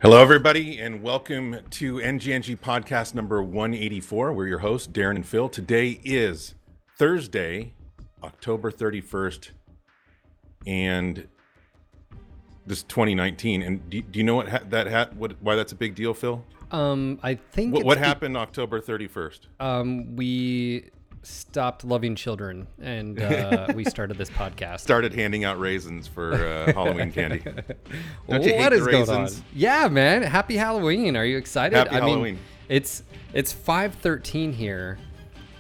Hello, everybody, and welcome to NGNG podcast number 184. We're your hosts, Daeron and Phil. Today is Thursday, October 31st, and this is 2019. And do you know why that's a big deal, Phil? I think What happened October 31st? We stopped loving children and we started this podcast. Started handing out raisins for Halloween candy. Don't you hate What the is going raisins? on? Yeah, man. Happy Halloween. Are you excited? Happy Halloween. Mean, it's 5:13 here.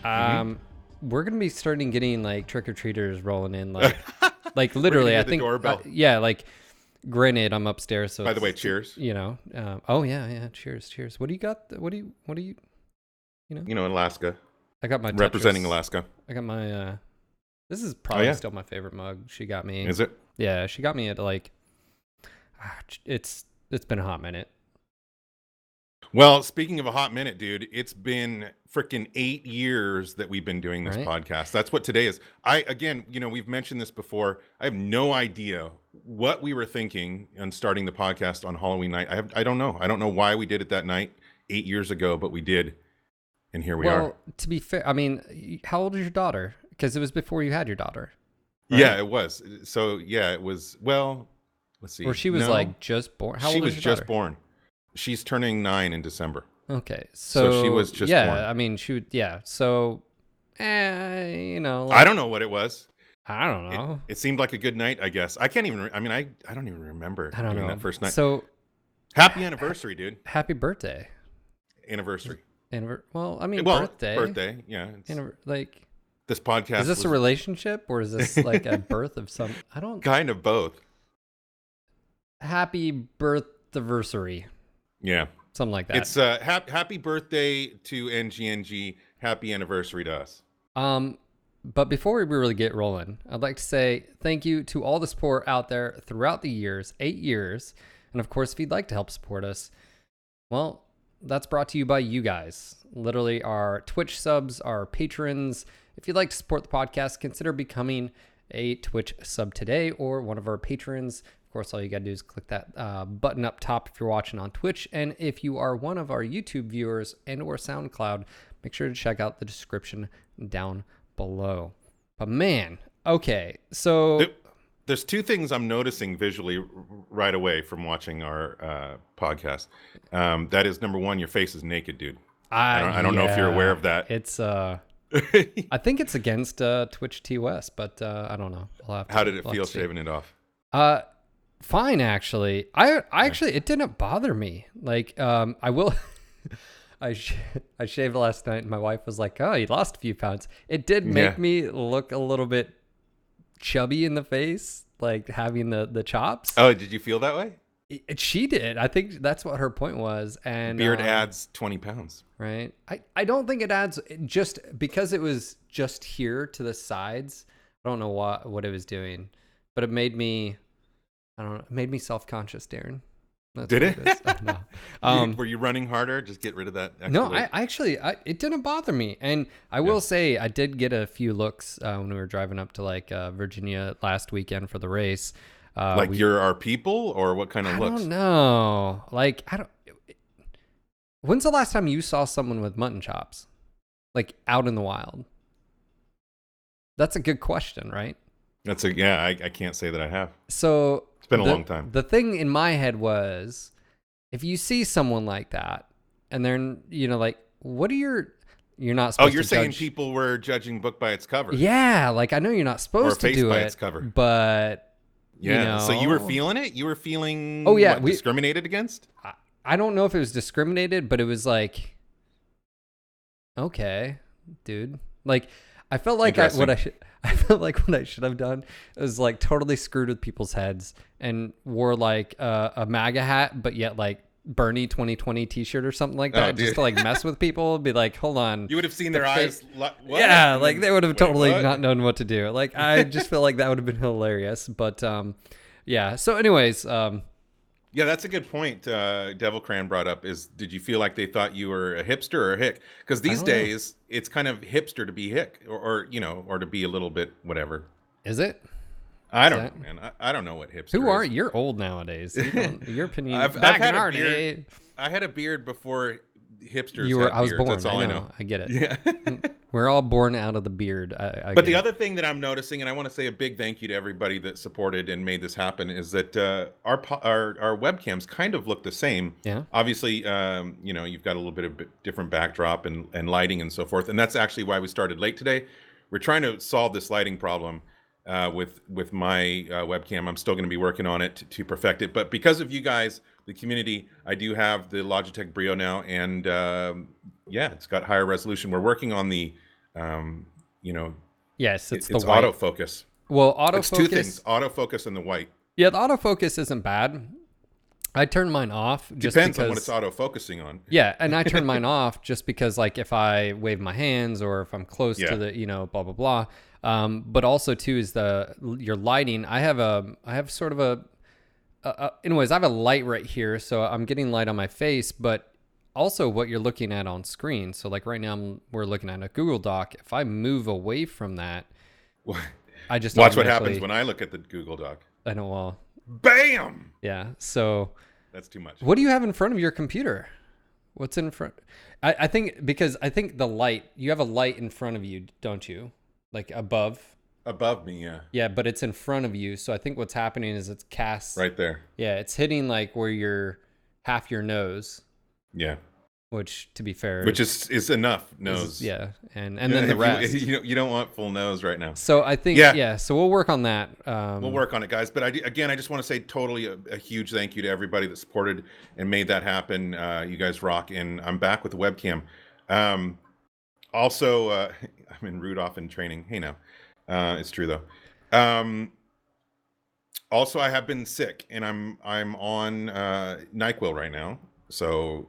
We're gonna be starting getting like trick-or-treaters rolling in, like literally. I think doorbell. yeah, like granted, I'm upstairs, so By the way, cheers. You know. Oh yeah. Cheers. What do you got? What do you? You know, Alaska. I got my Representing Tetris. Alaska. I got my this is probably still my favorite mug she got me. Is it? Yeah, she got me at like it's been a hot minute. Well, speaking of a hot minute, dude, it's been freaking 8 years that we've been doing this Right. podcast. That's what today is. We've mentioned this before. I have no idea what we were thinking on starting the podcast on Halloween night. I don't know. I don't know why we did it that night 8 years ago, but we did. And here we are. Well, to be fair, I mean, how old is your daughter? Because it was before you had your daughter. Right? Yeah, it was. So, yeah, it was. Well, let's see. Or she was like just born. How she old was is your just daughter? born. She's turning 9 in December. Okay, So she was just born. I mean, she would. Yeah, so, you know. I don't know what it was. I don't know. It seemed like a good night, I guess. I can't even. I mean, I don't even remember. I don't know that first night. So Happy anniversary, dude. happy birthday. Anniversary. Well, I mean, Well, birthday. Birthday. Yeah. Like, This podcast. is this was a relationship or is this like a birth of some? I don't. kind of both. Happy birth-anniversary. Yeah. Something like that. It's happy birthday to NGNG. Happy anniversary to us. But before we really get rolling, I'd like to say thank you to all the support out there throughout the years, 8 years. And of course, if you'd like to help support us, well, that's brought to you by you guys. Literally our Twitch subs, our patrons. If you'd like to support the podcast, consider becoming a Twitch sub today or one of our patrons. Of course, all you got to do is click that button up top if you're watching on Twitch. And if you are one of our YouTube viewers and or SoundCloud, make sure to check out the description down below. But man, okay, so There's two things I'm noticing visually right away from watching our podcast. That is, number one, your face is naked, dude. I don't know if you're aware of that. It's I think it's against Twitch TOS, but I don't know. How did it feel shaving it off? Fine, actually. I actually, it didn't bother me. Like I will. I shaved last night, and my wife was like, "Oh, you lost a few pounds." It did make me look a little bit chubby in the face, like having the chops. Oh, did you feel that way? She did. I think that's what her point was. And beard adds 20 pounds. Right. I don't think it adds, just because it was just here to the sides. I don't know what it was doing, but it made me, I don't know, it made me self-conscious, Daeron. That's Did it? I don't know. Were you running harder? Just get rid of that extra No, weight? I actually, it didn't bother me. And I will say I did get a few looks when we were driving up to like Virginia last weekend for the race. You're our people, or what kind of looks? I don't know. Like, when's the last time you saw someone with mutton chops? Like out in the wild? That's a good question, right? I can't say that I have. So it's been a long time. The thing in my head was, if you see someone like that, and they're, like, what are you're not supposed to you're saying judge. people were judging book by its cover. Yeah, like I know you're not supposed to do by it, its cover. But yeah. So you were feeling it? You were feeling discriminated against? I don't know if it was discriminated, but it was like, okay, dude. Like, I felt like I felt like what I should have done was like totally screwed with people's heads and wore like a MAGA hat, but yet like Bernie 2020 t-shirt or something like that, just to like mess with people. Be like, hold on. You would have seen their eyes. What? Yeah, like they would have totally not known what to do. Like, I just feel like that would have been hilarious. But yeah. So anyways, yeah, that's a good point. Devil Cran brought up is, did you feel like they thought you were a hipster or a hick? Because these days it's kind of hipster to be hick, or to be a little bit whatever. Is it? I don't know, man. I don't know what hipster Who are is. you? You're old nowadays. Your opinion. I've back had in a our beard. day, I had a beard before hipsters you were. had I was beards. born. That's all I know. I get it. Yeah. We're all born out of the beard. I But get the it. other thing that I'm noticing, and I want to say a big thank you to everybody that supported and made this happen, is that our webcams kind of look the same. Yeah. Obviously, you've got a little bit of different backdrop and lighting and so forth, and that's actually why we started late today. We're trying to solve this lighting problem with my webcam. I'm still going to be working on it to perfect it, but because of you guys, the community, I do have the Logitech Brio now, and it's got higher resolution. We're working on the Yes, it's the it's white. autofocus. Well, It's two things: autofocus and the white. Yeah, the autofocus isn't bad. I turn mine off just Depends because, on what it's autofocusing on. Yeah, and I turn mine off just because, like, if I wave my hands or if I'm close Yeah. to the, blah blah blah. But also too is your lighting. I have sort of anyways, I have a light right here, so I'm getting light on my face, but also what you're looking at on screen. So like right now we're looking at a Google Doc. If I move away from that, I just Watch what happens when I look at the Google Doc. I know. Well, bam. Yeah. So that's too much. What do you have in front of your computer? What's in front? I think the light, you have a light in front of you, don't you? Like above me, yeah. Yeah, but it's in front of you. So I think what's happening is it's cast right there. Yeah, it's hitting like where you're half your nose. Yeah. Which, to be fair, is enough nose. and then the rest. You don't want full nose right now. So I think so we'll work on that. We'll work on it, guys. But I just want to say totally a huge thank you to everybody that supported and made that happen. You guys rock, and I'm back with the webcam. Also, I'm in Rudolph in training. Hey now, it's true though. Also, I have been sick, and I'm on NyQuil right now. So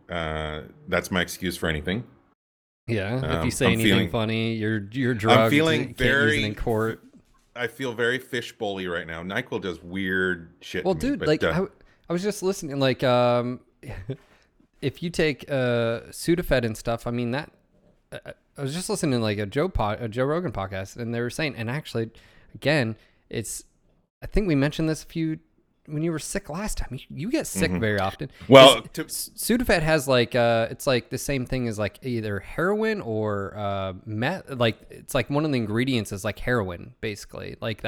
that's my excuse for anything. Yeah, if you say anything funny, you're drugged. I'm feeling very in court. I feel very fishbowly right now. NyQuil does weird shit. Well, to me, dude, but, like I was just listening. Like, if you take Sudafed and stuff, I mean that. I was just listening to like a Joe Rogan podcast, and they were saying, and actually, again, I think we mentioned this when you were sick last time. You get sick very often. Well, Sudafed has like it's like the same thing as like either heroin or meth. Like it's like one of the ingredients is like heroin, basically. Like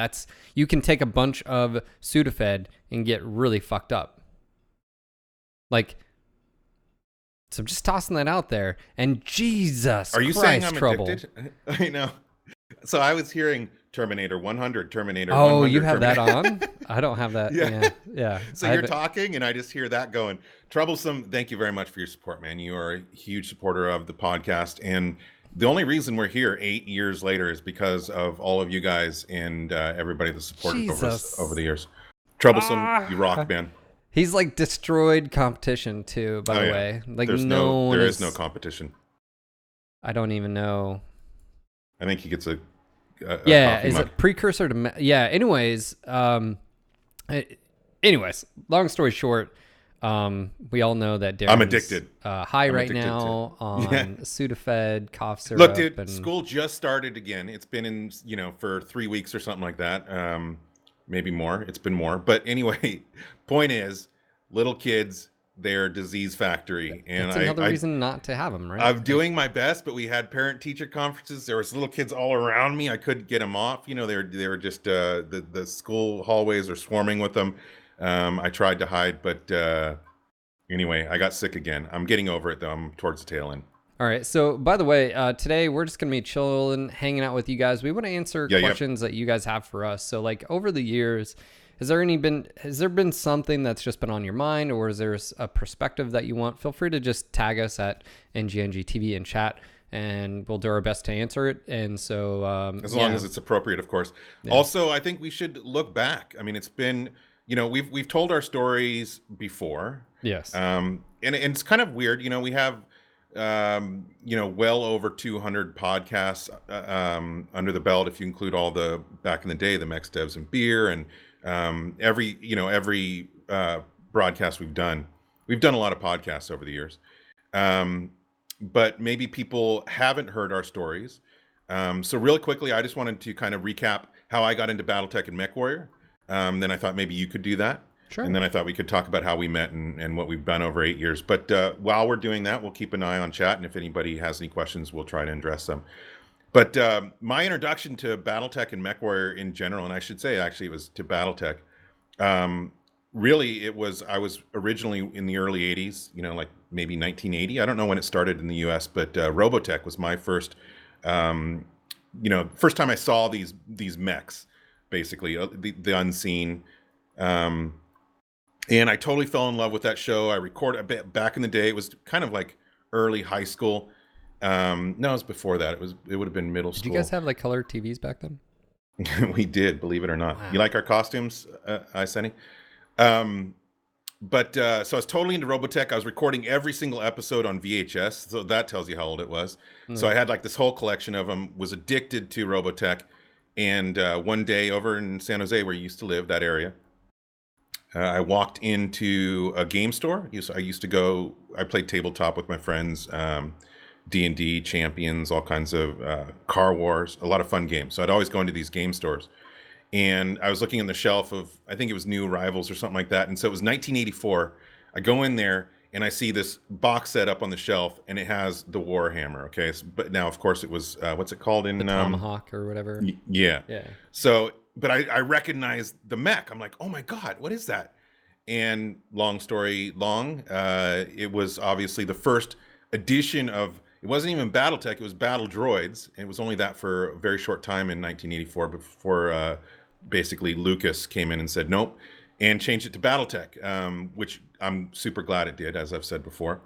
you can take a bunch of Sudafed and get really fucked up. Like, so I'm just tossing that out there. And Jesus, are you Christ, saying I'm trouble. addicted? I know. So I was hearing Terminator 100, Terminator. Oh, 100, you have Terminator. that on? I don't have that. Yeah. So you're talking, and I just hear that going. Troublesome, thank you very much for your support, man. You are a huge supporter of the podcast, and the only reason we're here 8 years later is because of all of you guys and everybody that supported over the years. Troublesome, you rock, man. He's like destroyed competition too, by the way. Like there is no competition. I don't even know. I think he gets a is mug. It precursor to anyways long story short, we all know that Daeron's I'm addicted high right now on Sudafed, cough syrup. Look, dude, school just started again. It's been in for 3 weeks or something like that, maybe more. It's been more, but anyway, point is, little kids, they're disease factory, and that's another reason not to have them, right? I'm doing my best, but we had parent-teacher conferences. There was little kids all around me. I couldn't get them off. They were just the school hallways are swarming with them. I tried to hide, but anyway, I got sick again. I'm getting over it though. I'm towards the tail end. All right. So, by the way, today we're just gonna be chilling, hanging out with you guys. We want to answer questions that you guys have for us. So, like over the years, has there been something that's just been on your mind, or is there a perspective that you want? Feel free to just tag us at NGNG TV and chat, and we'll do our best to answer it. And so, as long as it's appropriate, of course. Yeah. Also, I think we should look back. I mean, it's been, we've told our stories before. Yes. And it's kind of weird. We have, well over 200 podcasts under the belt, if you include all the back in the day, the Mex Devs and Beer, and every broadcast we've done a lot of podcasts over the years, but maybe people haven't heard our stories. So really quickly, I just wanted to kind of recap how I got into battletech and MechWarrior. Then I thought maybe you could do that. Sure. And then I thought we could talk about how we met and what we've done over 8 years. But while we're doing that, we'll keep an eye on chat. And if anybody has any questions, we'll try to address them. But my introduction to battletech and MechWarrior in general, and I should say actually it was to battletech, really I was originally in the early 80s, like maybe 1980. I don't know when it started in the US, but Robotech was my first, first time I saw these mechs, basically, the unseen. And I totally fell in love with that show. I recorded back in the day. It was kind of like early high school. No, it was before that. It would have been middle school. Did you guys have like color TVs back then? We did, believe it or not. Wow. You like our costumes, Senny? So I was totally into Robotech. I was recording every single episode on VHS, so that tells you how old it was. So I had like this whole collection of them. Was addicted to Robotech, and one day over in San Jose, where you used to live, that area, I walked into a game store. I used to go. I played tabletop with my friends. D&D, Champions, all kinds of Car Wars, a lot of fun games. So I'd always go into these game stores. And I was looking on the shelf of, I think it was New Arrivals or something like that. And so it was 1984. I go in there and I see this box set up on the shelf and it has the Warhammer. Okay. But now, of course, it was, what's it called in? The Tomahawk or whatever. Yeah. Yeah. So, but I recognized the mech. I'm like, oh my God, what is that? And long story long, it was obviously the first edition of, it wasn't even BattleTech, it was Battle Droids. And it was only that for a very short time in 1984 before basically Lucas came in and said nope and changed it to BattleTech, which I'm super glad it did, as I've said before.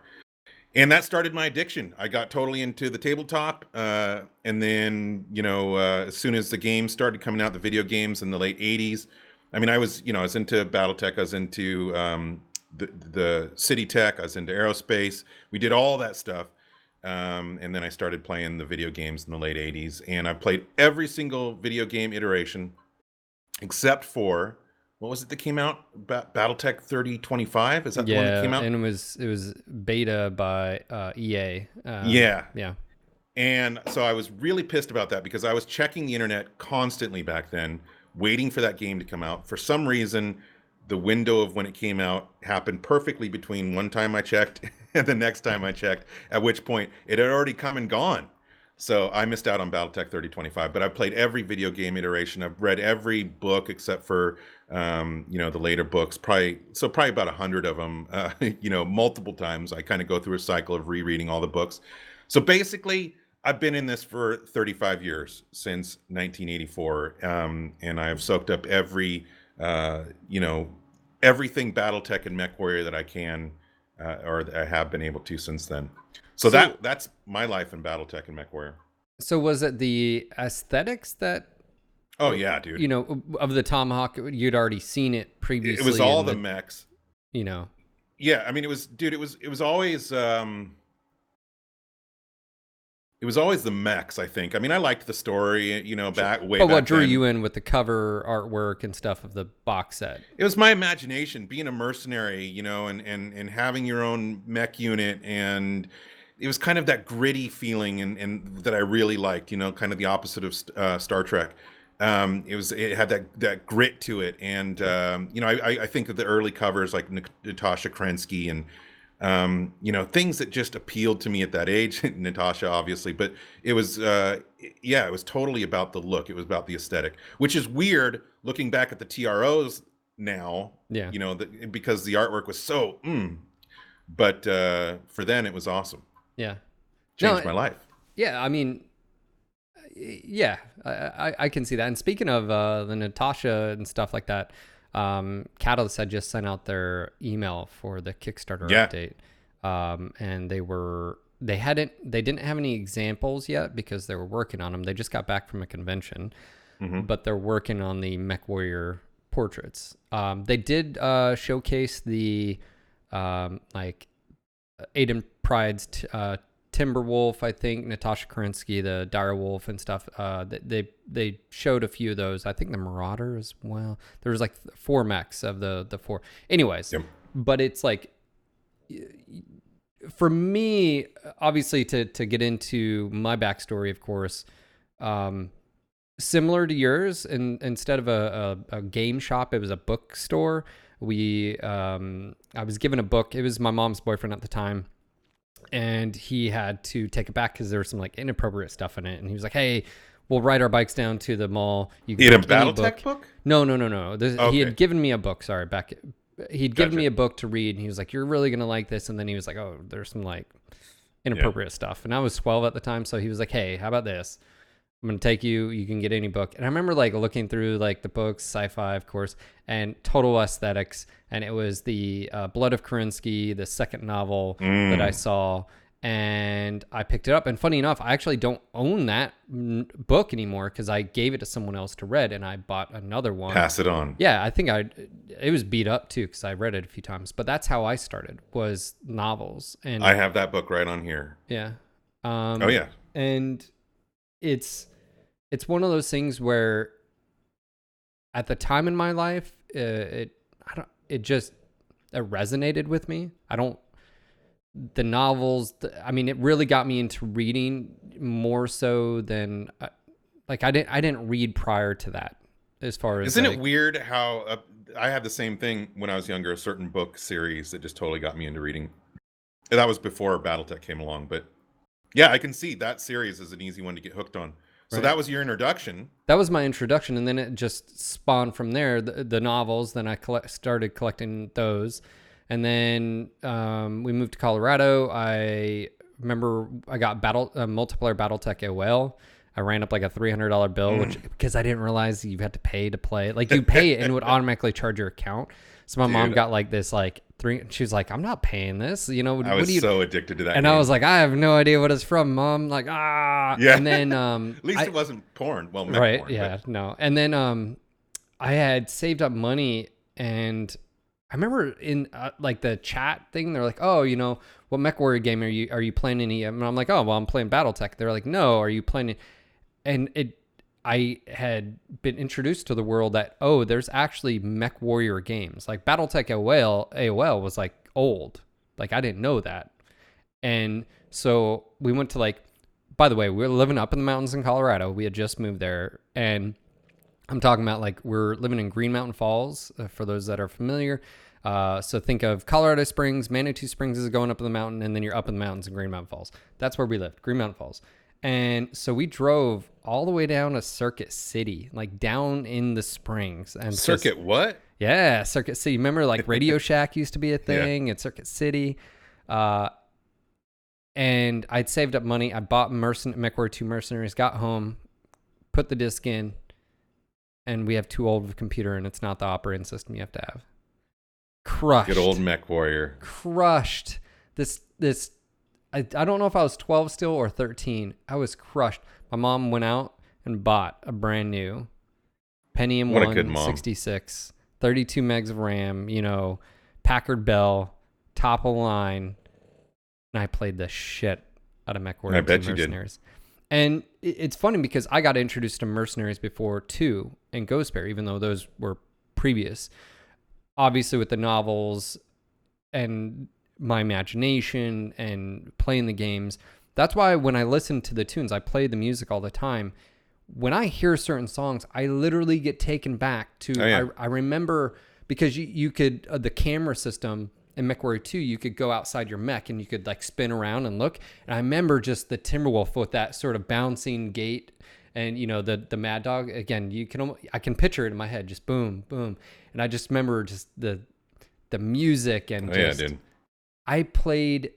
And that started my addiction. I got totally into the tabletop. And then, as soon as the games started coming out, the video games in the late 80s, I mean, I was into BattleTech, I was into the City Tech, I was into aerospace. We did all that stuff. And then I started playing the video games in the late 80s. And I played every single video game iteration except for, what was it that came out? BattleTech 3025? Is that the one that came out? And it was beta by EA. Yeah. And so I was really pissed about that because I was checking the internet constantly back then, waiting for that game to come out. For some reason, the window of when it came out happened perfectly between one time I checked and the next time I checked, at which point it had already come and gone. So I missed out on BattleTech 3025, but I've played every video game iteration. I've read every book except for, the later books, probably about 100 of them, multiple times. I kind of go through a cycle of rereading all the books. So basically, I've been in this for 35 years, since 1984, and I have soaked up every, everything BattleTech and MechWarrior that I can, or that I have been able to since then. So that's my life in BattleTech and MechWarrior. So was it the aesthetics that? Oh yeah, dude. Of the Tomahawk, you'd already seen it previously. It was all the mechs. Yeah, I mean, it was always. It was always the mechs, I think. I mean, I liked the story, back way. But what drew you in with the cover artwork and stuff of the box set? It was my imagination, being a mercenary, and having your own mech unit, and it was kind of that gritty feeling, and that I really liked. Kind of the opposite of Star Trek. It had that grit to it, and I think of the early covers like Natasha Krensky and. Things that just appealed to me at that age, Natasha, obviously, but it was, it was totally about the look. It was about the aesthetic, which is weird looking back at the TROs now, because the artwork was so, but for then it was awesome. Yeah. Changed my life. Yeah. I mean, yeah, I can see that. And speaking of the Natasha and stuff like that, Catalyst had just sent out their email for the Kickstarter update, and they didn't have any examples yet because they were working on them. They just got back from a convention, but they're working on the MechWarrior portraits. They did showcase the like Aiden Pride's Timberwolf, I think, Natasha Kerensky, the Direwolf and stuff. They showed a few of those. I think the Marauder as well. There was like 4 mechs of the 4. Anyways, but it's like, for me, obviously, to get into my backstory, of course, similar to yours, and instead of a game shop, it was a bookstore. I was given a book. It was my mom's boyfriend at the time, and he had to take it back because there was some like inappropriate stuff in it. And he was like, "Hey, we'll ride our bikes down to the mall. You You had a battletech book? No. Okay. He had given me a book. Sorry, he'd given Gotcha. me a book to read, and he was like, "You're really gonna like this." And then he was like, "Oh, there's some like inappropriate stuff." And I was 12 at the time, so he was like, "Hey, how about this? I'm gonna take you. You can get any book." And I remember like looking through like the books, sci-fi, of course, and total aesthetics. And it was the Blood of Kerensky, the second novel that I saw, and I picked it up. And funny enough, I actually don't own that book anymore because I gave it to someone else to read, and I bought another one. Pass it on. Yeah, I think it was beat up too because I read it a few times. But that's how I started, was novels. And I have that book right on here. yeah. Oh yeah. And it's one of those things where at the time in my life, it resonated with me. The novels, I mean, it really got me into reading more so than I didn't read prior to that. As far as Isn't it weird how I had the same thing when I was younger, a certain book series that just totally got me into reading. That was before battletech came along, but yeah, I can see that series is an easy one to get hooked on. So Right. that was your introduction. That was my introduction, and then it just spawned from there. The novels, then I started collecting those, and then we moved to Colorado. I remember I got multiplayer BattleTech AOL. I ran up like a $300 bill, which because I didn't realize you had to pay to play. Like you pay it and it would automatically charge your account. So my mom got like this she was like, "I'm not paying this." You know, I was so addicted to that. And game. I was like, "I have no idea what it's from, Mom." Like, ah. Yeah. And then at least it wasn't porn. Well, mech right, porn, yeah, no. And then I had saved up money, and I remember in like the chat thing, they're like, "Oh, you know, what MechWarrior game are you playing any?" And I'm like, "Oh, well, I'm playing BattleTech." They're like, "No, are you playing it?" And I had been introduced to the world that, oh, there's actually MechWarrior games. Like BattleTech AOL was like old. Like I didn't know that. And so we went to like, by the way, we were living up in the mountains in Colorado. We had just moved there. And I'm talking about like we're living in Green Mountain Falls, for those that are familiar. So think of Colorado Springs. Manitou Springs is going up in the mountain, and then you're up in the mountains in Green Mountain Falls. That's where we lived, Green Mountain Falls. And so we drove all the way down to Circuit City, like down in the Springs. And Circuit what? Yeah, Circuit City. Remember, like Radio Shack used to be a thing at Circuit City. And I'd saved up money. I bought MechWarrior 2 Mercenaries, got home, put the disc in, and we have too old of a computer, and it's not the operating system you have to have. Crushed. Good old MechWarrior. Crushed. I don't know if I was 12 still or 13. I was crushed. My mom went out and bought a brand new Pentium What a 1 good mom. 66, 32 megs of RAM, you know, Packard Bell, top of the line. And I played the shit out of MechWarrior. I bet you Mercenaries. And it's funny because I got introduced to Mercenaries before 2 and Ghost Bear, even though those were previous. Obviously with the novels and my imagination and playing the games. That's why when I listen to the tunes, I play the music all the time. When I hear certain songs, I literally get taken back to, I remember because you could, the camera system in MechWarrior 2, you could go outside your mech and you could like spin around and look. And I remember just the Timberwolf with that sort of bouncing gait and, you know, the Mad Dog. Again, I can picture it in my head, just boom, boom. And I just remember just the music and I played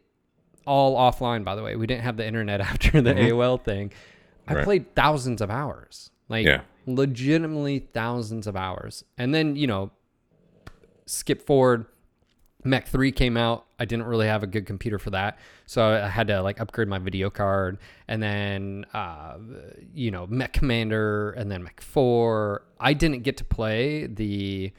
all offline, by the way. We didn't have the internet after the AOL thing. I played thousands of hours, legitimately thousands of hours. And then, you know, skip forward, Mech 3 came out. I didn't really have a good computer for that. So I had to like upgrade my video card. And then, you know, Mech Commander and then Mech 4. I didn't get to play the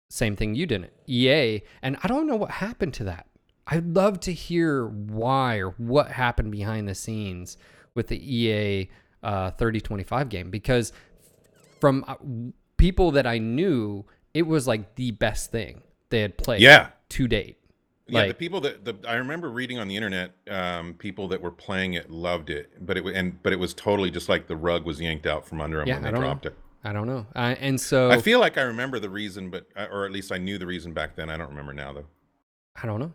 same thing you didn't, EA. And I don't know what happened to that. I'd love to hear why or what happened behind the scenes with the EA 3025 game, because from people that I knew, it was like the best thing they had played to date. Yeah, the people I remember reading on the internet, people that were playing it loved it, but it was totally just like the rug was yanked out from under them Yeah, when they dropped it. I don't know. And I so feel like I remember the reason, but or at least I knew the reason back then. I don't remember now though. I don't know.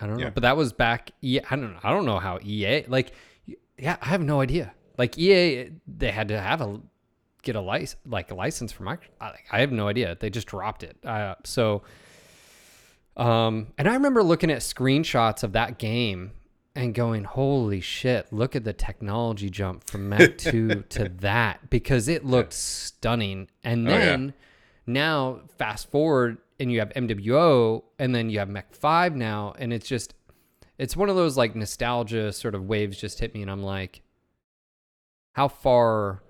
I don't know. Yeah. But that was back. Yeah, I don't know. I don't know how EA like. Yeah, I have no idea. Like EA, they had to get a license from Microsoft. I have no idea. They just dropped it. And I remember looking at screenshots of that game and going, holy shit, look at the technology jump from Mech 2 to that, because it looked stunning. And then now fast forward and you have MWO and then you have Mech 5 now. And it's one of those like nostalgia sort of waves just hit me. And I'm like, how far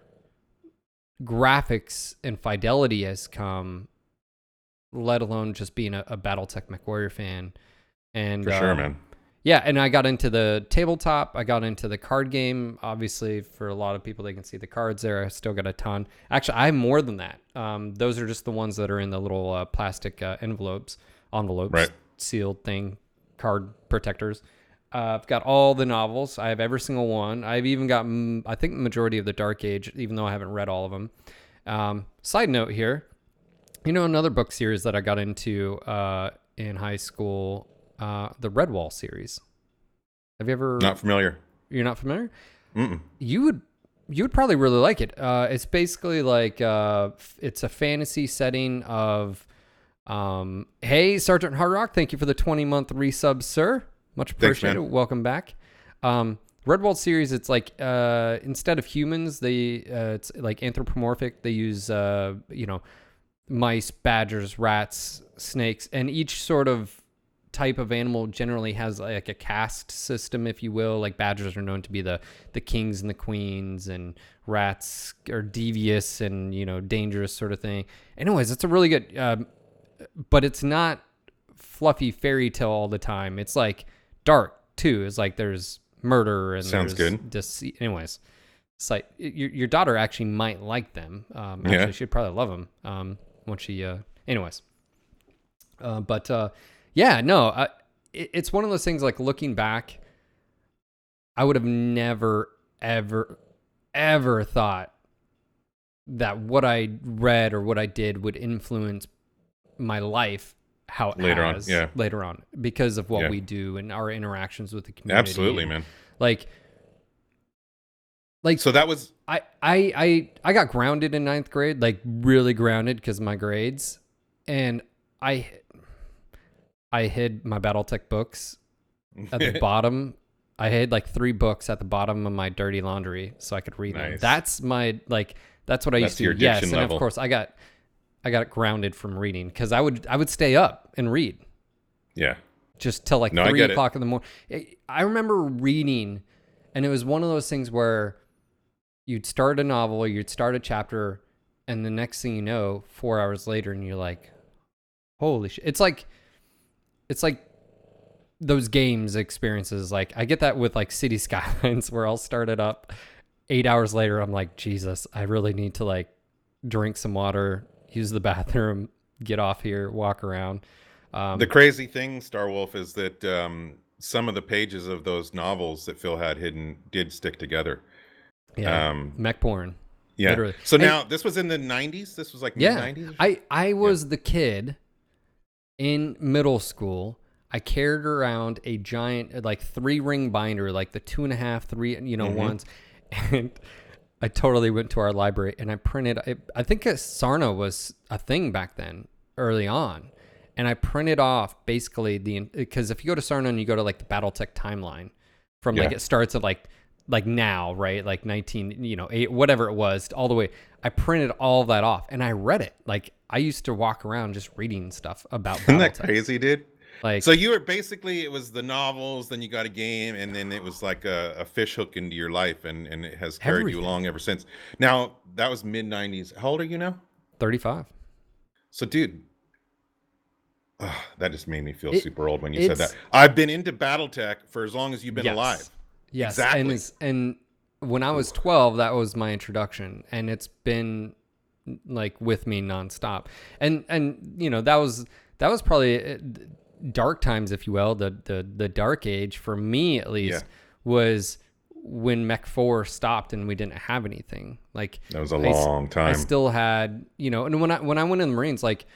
graphics and fidelity has come, let alone just being a battletech MechWarrior fan. And for sure, man. Yeah, and I got into the tabletop. I got into the card game. Obviously, for a lot of people, they can see the cards there. I still got a ton. Actually, I have more than that. Those are just the ones that are in the little plastic envelopes, right. Sealed thing, card protectors. I've got all the novels. I have every single one. I've even got, I think, the majority of the Dark Age, even though I haven't read all of them. Side note here, another book series that I got into in high school, the Redwall series. Have you ever? Not familiar. You're not familiar? Mm-mm. You would probably really like it. It's basically like it's a fantasy setting of, hey, Sergeant Hardrock, thank you for the 20-month resub, sir. Much appreciated. Thanks, welcome back. Redwall series, it's like instead of humans, it's like anthropomorphic. They use mice, badgers, rats, snakes, and each sort of type of animal generally has like a caste system, if you will. Like badgers are known to be the kings and the queens, and rats are devious and dangerous sort of thing. Anyways, it's a really good, but it's not fluffy fairy tale all the time. It's like dark too. It's like there's murder and sounds there's good. Deceit. Anyways, it's like your daughter actually might like them. Actually, she'd probably love them. Once she, anyways. It's one of those things. Like looking back, I would have never, ever, ever thought that what I read or what I did would influence my life. How it later on, because of what we do and our interactions with the community. Absolutely, man. Like so that was I got grounded in 9th grade, like really grounded because of my grades, and I hid my BattleTech books at the bottom. I had like 3 books at the bottom of my dirty laundry so I could read them. That's my that's what I used to do. Yes, and of course I got grounded from reading because I would stay up and read. Yeah. Just till like 3 o'clock in the morning. I remember reading, and it was one of those things where you'd start a novel, you'd start a chapter, and the next thing you know, 4 hours later, and you're like, holy shit. It's like those games experiences. Like I get that with like City Skylines where I'll start it up 8 hours later. I'm like, Jesus, I really need to like drink some water, use the bathroom, get off here, walk around. The crazy thing, Starwolf, is that some of the pages of those novels that Phil had hidden did stick together. Yeah, mech porn. Yeah. Literally. So now this was in the 90s? This was like mid-90s? I was the kid in middle school. I carried around a giant, like 3-ring binder, like the 2.5, 3, ones. And I totally went to our library and I printed, I think Sarna was a thing back then, early on. And I printed off basically because if you go to Sarna and you go to like the BattleTech timeline from like, it starts at like now, right? Like 8, whatever it was, all the way. I printed all that off and I read it. Like I used to walk around just reading stuff about Isn't that BattleTech. crazy, dude? Like, so you were basically, it was the novels, then you got a game, and then it was like a fish hook into your life, and it has carried you along ever since. Now, that was mid-90s. How old are you now? 35. So, dude, that just made me feel super old when you said that. I've been into BattleTech for as long as you've been alive. Yes, exactly. And when I was 12, that was my introduction, and it's been like with me nonstop. And that was probably dark times, if you will, the dark age for me at least Yeah. was when Mech 4 stopped and we didn't have anything. Like That was a long time. I still had, and when I went in the Marines, like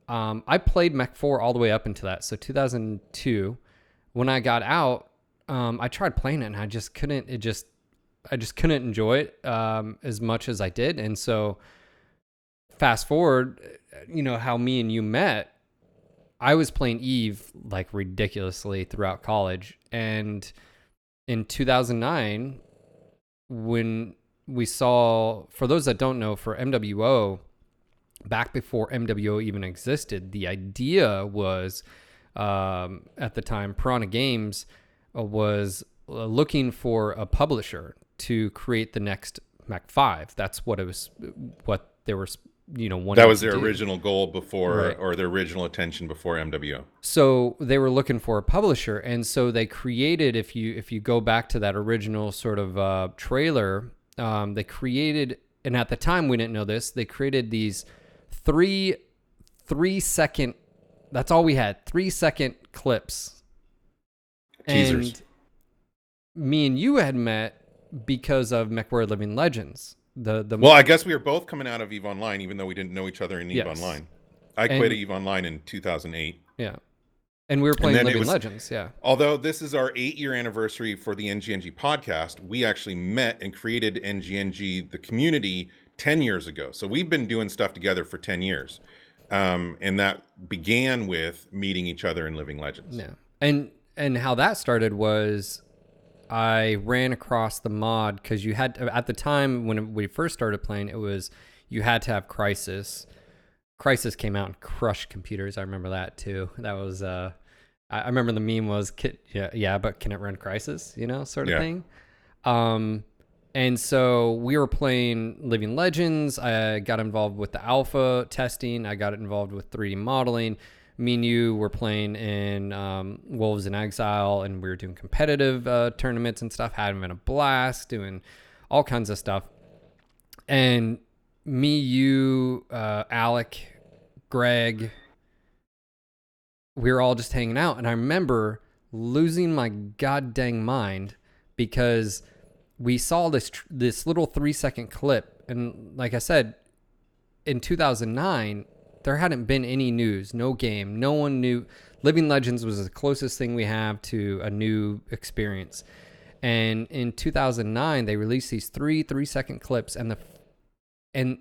I played Mech 4 all the way up into that. So 2002, when I got out, I tried playing it and I just couldn't. I just couldn't enjoy it as much as I did. And so fast forward, how me and you met. I was playing Eve like ridiculously throughout college, and in 2009, when we saw, for those that don't know, for MWO, back before MWO even existed, the idea was, at the time, Piranha Games was looking for a publisher to create the next Mech 5. That's what they were, wanting That was to their do. original goal before, Right. or their original intention before MWO. So they were looking for a publisher, and so they created. If you go back to that original sort of trailer, they created, and at the time we didn't know this. They created these three second. That's all we had. 3-second clips. Teasers. And me and you had met because of MechWarrior Living Legends. Well, I guess we were both coming out of EVE Online, even though we didn't know each other in EVE Yes. Online. I quit EVE Online in 2008. Yeah. And we were playing then it Living was- Legends, yeah. Although this is our 8-year anniversary for the NGNG podcast, we actually met and created NGNG, the community, 10 years ago. So we've been doing stuff together for 10 years. And that began with meeting each other in Living Legends. Yeah. And how that started was I ran across the mod because you had, at the time when we first started playing, it was you had to have Crisis. Crisis came out and crushed computers. I remember that too. That was I remember the meme was but can it run Crisis? Sort of Yeah. thing. And so we were playing Living Legends. I got involved with the alpha testing. I got involved with 3D modeling. Me and you were playing in Wolves in Exile, and we were doing competitive tournaments and stuff, having a blast, doing all kinds of stuff. And me, you, Alec, Greg, we were all just hanging out. And I remember losing my goddamn mind because we saw this little 3-second clip. And like I said, in 2009, there hadn't been any news, no game. No one knew. Living Legends was the closest thing we have to a new experience. And in 2009, they released these 3-second clips, and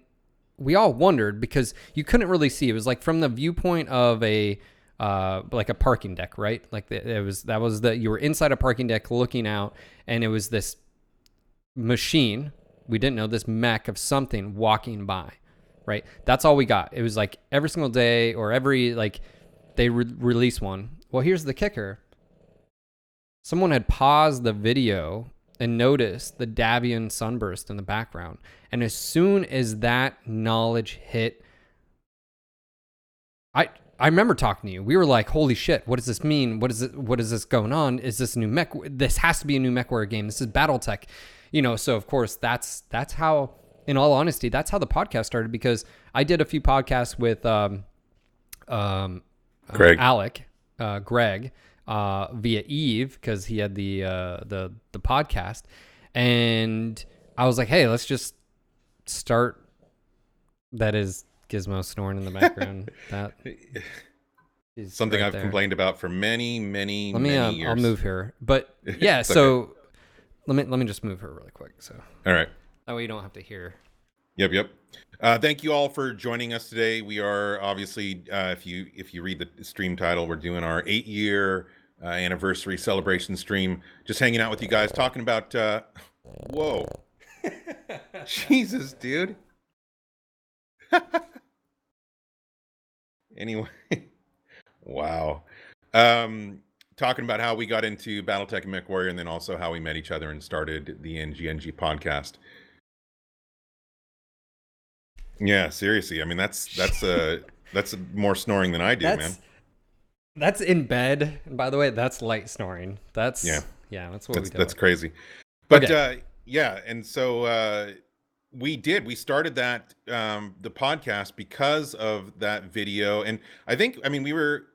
we all wondered because you couldn't really see. It was like from the viewpoint of a parking deck, right? Like you were inside a parking deck looking out, and it was this machine. We didn't know, this mech of something walking by. Right, that's all we got. It was like every single day or every they release one. Well, here's the kicker: someone had paused the video and noticed the Davian sunburst in the background, and as soon as that knowledge hit, I remember talking to you. We were like, "Holy shit! What does this mean? What is it? What is this going on? Is this a new mech? This has to be a new MechWarrior game. This is BattleTech." So of course that's how. In all honesty, that's how the podcast started, because I did a few podcasts with Greg via Eve, because he had the podcast, and I was like, hey, let's just start. That is Gizmo snoring in the background. That is something right I've there. complained about for many many years. I'll move here, but yeah. So let me just move her really quick. So all right. that way you don't have to hear. Yep. Thank you all for joining us today. We are obviously, if you read the stream title, we're doing our 8-year anniversary celebration stream. Just hanging out with you guys, talking about. Whoa, Jesus, dude. Anyway, wow. Talking about how we got into BattleTech and MechWarrior, and then also how we met each other and started the NGNG podcast. Yeah, seriously. I mean, that's more snoring than I do, man. That's in bed. And by the way, that's light snoring. That's that's what we do. That's crazy. But Okay. and so we started that the podcast because of that video, and I mean we were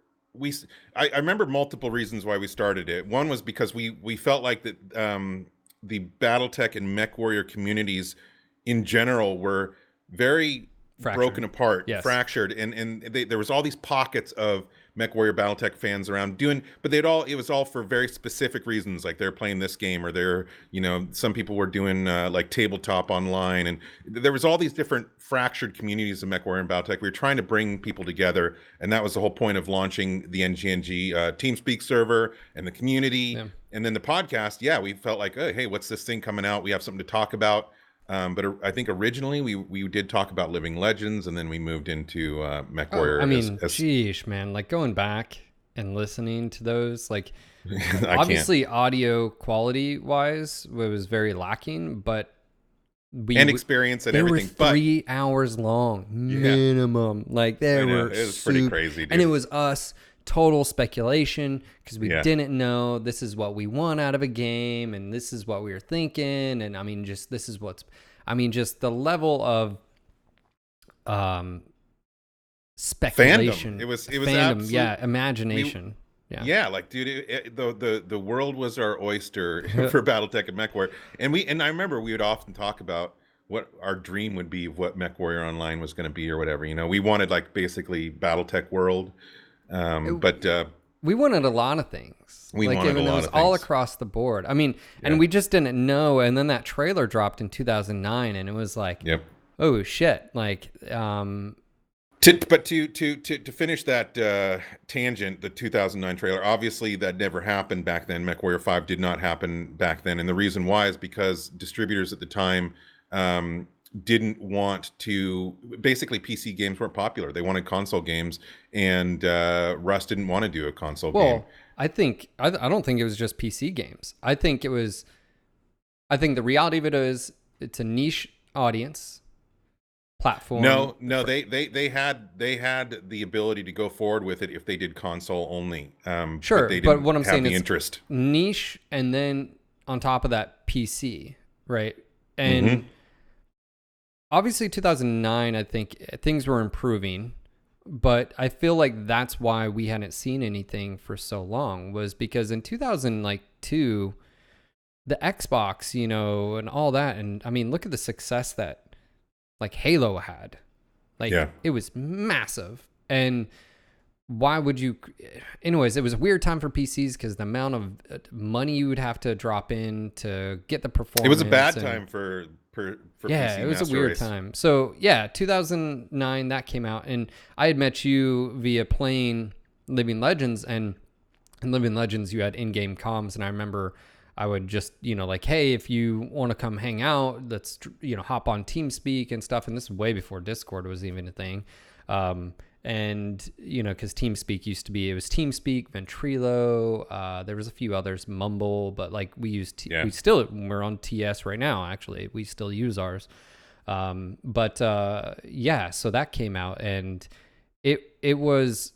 I remember multiple reasons why we started it. One was because we felt like that the BattleTech and MechWarrior communities in general were very broken apart, Yes. fractured, and there was all these pockets of MechWarrior BattleTech fans around doing, but it was all for very specific reasons, like they're playing this game, or they're, some people were doing like tabletop online, and there was all these different fractured communities of MechWarrior and BattleTech. We were trying to bring people together, and that was the whole point of launching the NGNG TeamSpeak server and the community, and then the podcast. Yeah, we felt like, oh, hey, what's this thing coming out? We have something to talk about. But I think originally we did talk about Living Legends, and then we moved into MechWarrior. I mean, sheesh, man, like going back and listening to those, like obviously audio quality wise, it was very lacking, but experience and everything. They were 3 hours long minimum. Like it was pretty crazy, dude. And it was us. Total speculation, because we didn't know this is what we want out of a game, and this is what we were thinking, and just the level of speculation. Fandom. It was fandom, imagination. Like, dude, the world was our oyster for BattleTech and MechWarrior, and I remember we would often talk about what our dream would be of what MechWarrior Online was going to be or whatever. We wanted like basically BattleTech world. But we wanted a lot of things. It was all across the board. And we just didn't know. And then that trailer dropped in 2009, and it was like, oh shit! Like, to finish that tangent, the 2009 trailer. Obviously, that never happened back then. MechWarrior 5 did not happen back then, and the reason why is because distributors at the time didn't want to. Basically, PC games weren't popular. They wanted console games, and Russ didn't want to do a console game. I don't think it was just PC games. I think the reality of it is it's a niche audience platform. No, they had the ability to go forward with it if they did console only. Sure, but what I'm saying is interest niche, and then on top of that, PC, right? And obviously 2009, I think things were improving, but I feel like that's why we hadn't seen anything for so long, was because in 2002, the Xbox, and all that. And look at the success that like Halo had. It was massive. And why would you, anyways, it was a weird time for PCs because the amount of money you would have to drop in to get the performance. It was a bad time for PC it was Master a weird Race. time. So 2009 that came out, and I had met you via playing Living Legends, and in Living Legends you had in-game comms, and I remember I would just like, hey, if you want to come hang out, let's hop on TeamSpeak and stuff. And this is way before Discord was even a thing. And because TeamSpeak it was TeamSpeak, Ventrilo, there was a few others, Mumble, but like we're on TS right now. Actually, we still use ours. So that came out, and it was,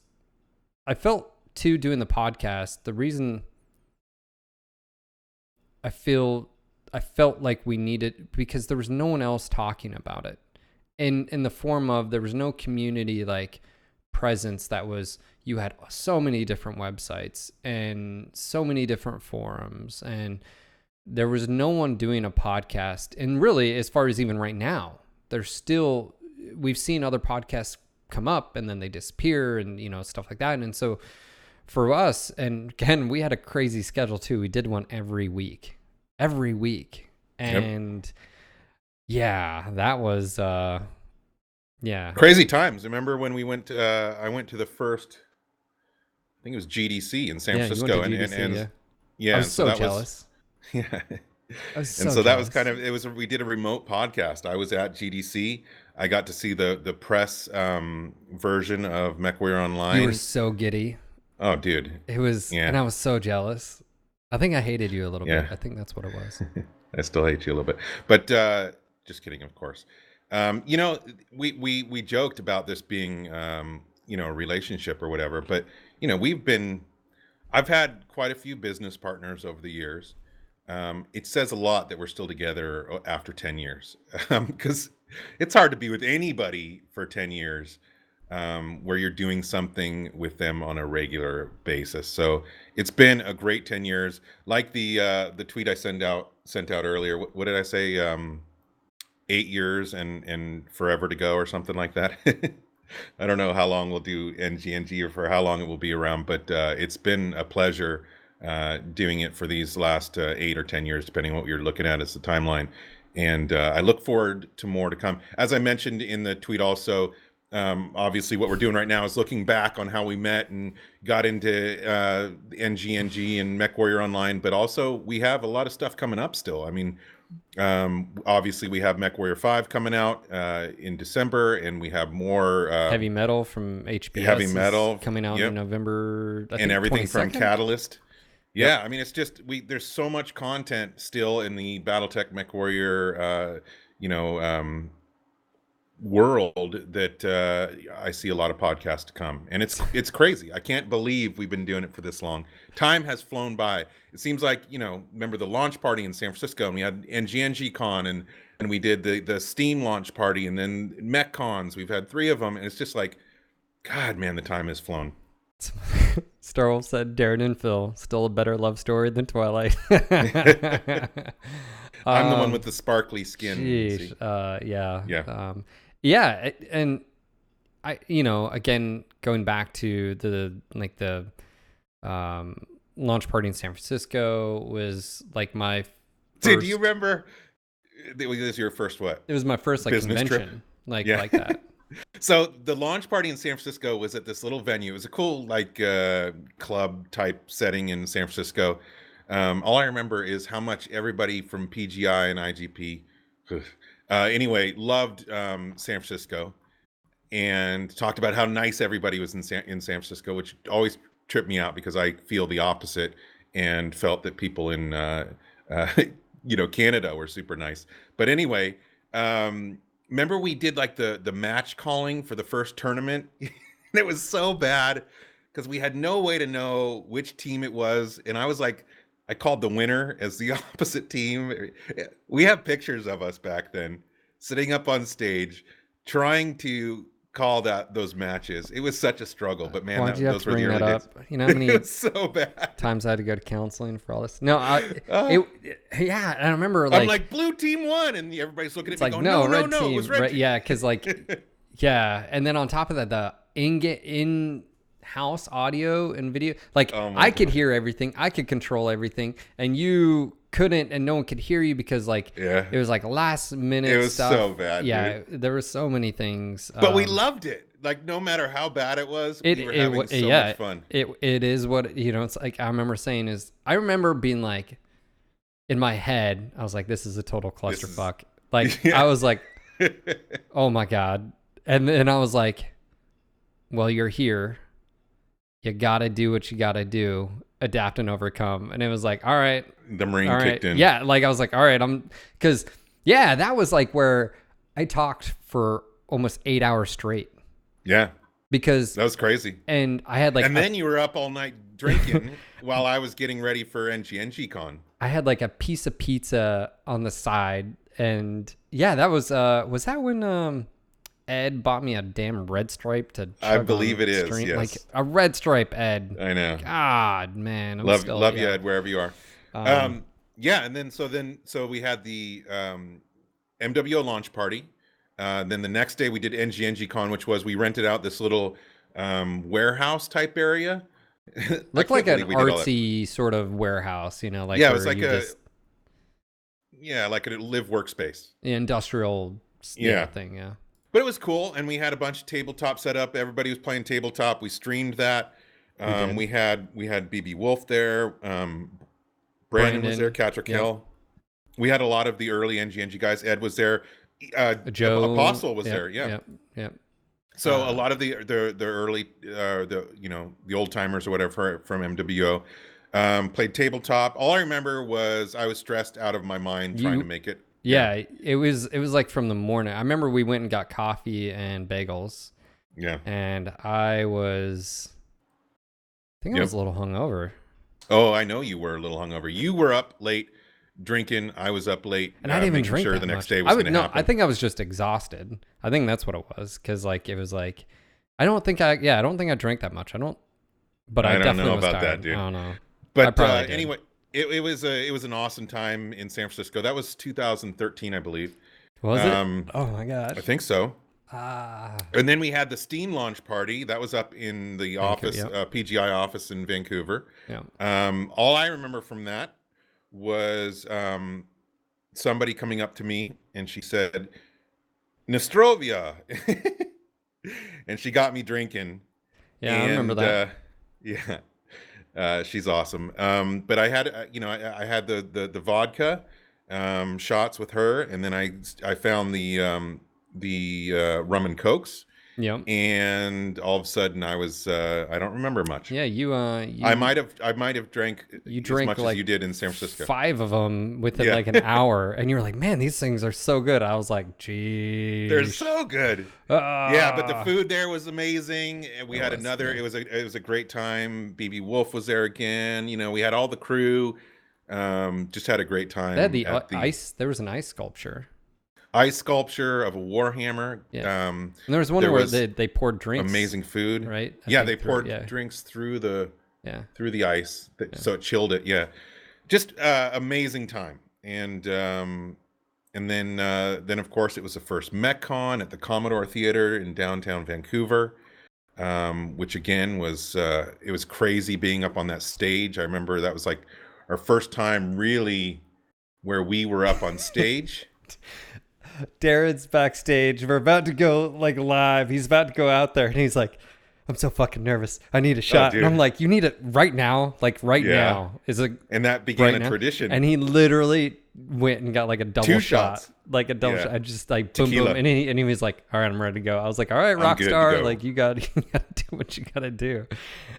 I felt too, doing the podcast, the reason I felt like we needed, because there was no one else talking about it in the form of, there was no community like presence that was, you had so many different websites and so many different forums, and there was no one doing a podcast. And really, as far as even right now, we've seen other podcasts come up and then they disappear, and stuff like that. And so for us, and again, we had a crazy schedule too. We did one every week. And that was crazy times. Remember when we went I went to the first, I think it was GDC in San Francisco, I was so jealous. That was kind of, we did a remote podcast. I was at GDC. I got to see the press version of MechWarrior Online. You were so giddy. Oh, dude. It was, and I was so jealous. I think I hated you a little bit. I think that's what it was. I still hate you a little bit, but just kidding, of course. We joked about this being, a relationship or whatever, but I've had quite a few business partners over the years. It says a lot that we're still together after 10 years, because it's hard to be with anybody for 10 years. where you're doing something with them on a regular basis. So it's been a great 10 years. Like the tweet I sent out earlier. What did I say? 8 years and forever to go or something like that. I don't know how long we'll do NGNG or for how long it will be around, but it's been a pleasure doing it for these last 8 or 10 years, depending on what you're looking at as the timeline. And I look forward to more to come. As I mentioned in the tweet also, obviously what we're doing right now is looking back on how we met and got into NGNG and MechWarrior Online, but also we have a lot of stuff coming up still. I mean, obviously we have MechWarrior 5 coming out in December, and we have more Heavy Metal from HBS Heavy Metal coming out in November, I and think everything 22nd? from Catalyst. Yeah, Yep. I mean, it's just there's so much content still in the BattleTech MechWarrior world that I see a lot of podcasts to come, and it's crazy. I can't believe we've been doing it for this long. Time has flown by. It seems like, remember the launch party in San Francisco, and we had NGNG Con, and we did the Steam launch party, and then Mech Cons. We've had 3 of them, and it's just like, God, man, the time has flown. Starwolf said, Daeron and Phil, still a better love story than Twilight. I'm the one with the sparkly skin. Sheesh. Yeah. Yeah. And I, again, going back to the launch party in San Francisco was like my first, Dude, do you remember? This was your first what? It was my first business convention, trip? like that. So the launch party in San Francisco was at this little venue. It was a cool club type setting in San Francisco. All I remember is how much everybody from PGI and IGP, anyway, loved San Francisco, and talked about how nice everybody was in San Francisco, which always tripped me out because I feel the opposite and felt that people in Canada were super nice. But anyway, remember we did like the match calling for the first tournament? It was so bad because we had no way to know which team it was, and I called the winner as the opposite team. We have pictures of us back then sitting up on stage trying to call those matches. It was such a struggle, but man, Why'd you have those to were the bring that early up? days. You know how many It was so bad. times I had to go to counseling for all this? No, and I remember I'm like, blue team won, and everybody's looking at me like, going, no, no, red no, team, it was red team. yeah, because yeah, and then on top of that, the in-house audio and video, I could hear everything, I could control everything, and you couldn't, and no one could hear you because it was last minute. It was stuff. so bad. Yeah, dude. there were so many things, but we loved it. Like no matter how bad it was, we were having so much fun. It is what it's like. I remember I remember being like, in my head, I was like, this is a total clusterfuck. I was like, oh my God. And then I was like, well, you're here. You got to do what you got to do, adapt and overcome. And it was like, all right. The Marine kicked in. Yeah. I was like, all right, that was where I talked for almost 8 hours straight. Yeah. Because that was crazy. And I had and then you were up all night drinking while I was getting ready for NGNG Con. I had a piece of pizza on the side. And yeah, that was that when Ed bought me a damn red stripe to chug I believe it is, stream? yes. A red stripe, Ed. I know. God, man. Love you, Ed, wherever you are. Yeah, and then so we had the MWO launch party. Then the next day we did NGNG Con, which was we rented out this little warehouse type area. Looked like an artsy sort of warehouse, yeah, it was like like a live workspace, industrial thing, yeah. But it was cool, and we had a bunch of tabletop set up. Everybody was playing tabletop. We streamed that. We had BB Wolf there. Brandon was there. Catrick Hill. We had a lot of the early NGNG guys. Ed was there. Joe Apostle was there. Yeah. So a lot of the early the old timers or whatever from MWO played tabletop. All I remember was I was stressed out of my mind trying to make it. Yeah, it was from the morning. I remember we went and got coffee and bagels. Yeah. And I was a little hungover. Oh, I know you were a little hungover. You were up late drinking. I was up late, and I didn't even drink sure that the next much. day was going to happen. I think I was just exhausted. I think that's what it was, because it was I don't think I drank that much. But I I don't definitely know was about tired. that, dude. I don't know. I But probably did. anyway, it was an awesome time in San Francisco. That was 2013, I believe. Was it? Oh my I gosh. think so. Ah. And then we had the Steam launch party. That was up in the Thank you. office, Yep. PGI office in Vancouver. Yeah. All I remember from that was somebody coming up to me and she said, Nostrovia. And she got me drinking. Yeah, I remember And that. yeah, she's awesome. But I had, I had the vodka shots with her. And then I found the rum and cokes. Yep. And all of a sudden I don't remember much. Yeah, I might have drank you as drank much as like you did in San Francisco. 5 of them within Yeah. like an hour, and you were like, "Man, these things are so good." I was like, They're "Geez." so good. Yeah, but the Ah. food there was amazing. And we It had was, another, yeah. it was a great time. BB Wolf was there again. We had all the crew. Just had a great They had time the at the ice. There was an ice sculpture. ice sculpture of a Warhammer. Yeah. And there was one There where was they poured drinks. amazing food. Right? I Yeah, think they poured yeah. drinks through Yeah. the ice, so it chilled it. Yeah, just amazing time. And then of course it was the first MechCon at the Commodore Theater in downtown Vancouver, which again was it was crazy being up on that stage. I remember that was like our first time really where we were up on stage. Darren's backstage. We're about to go like live. He's about to go out there, and he's like, "I'm so fucking nervous. I need a shot." And I'm like, "You need it right now. Like right now is a." And that began right a now. tradition. And he literally went and got like a double 2 shot, shots. like a double Yeah. shot. I just like boom, Tequila. boom, and he was like, "All right, I'm ready to go." I was like, "All right, rock good to star, go. like you got to do what you got to do."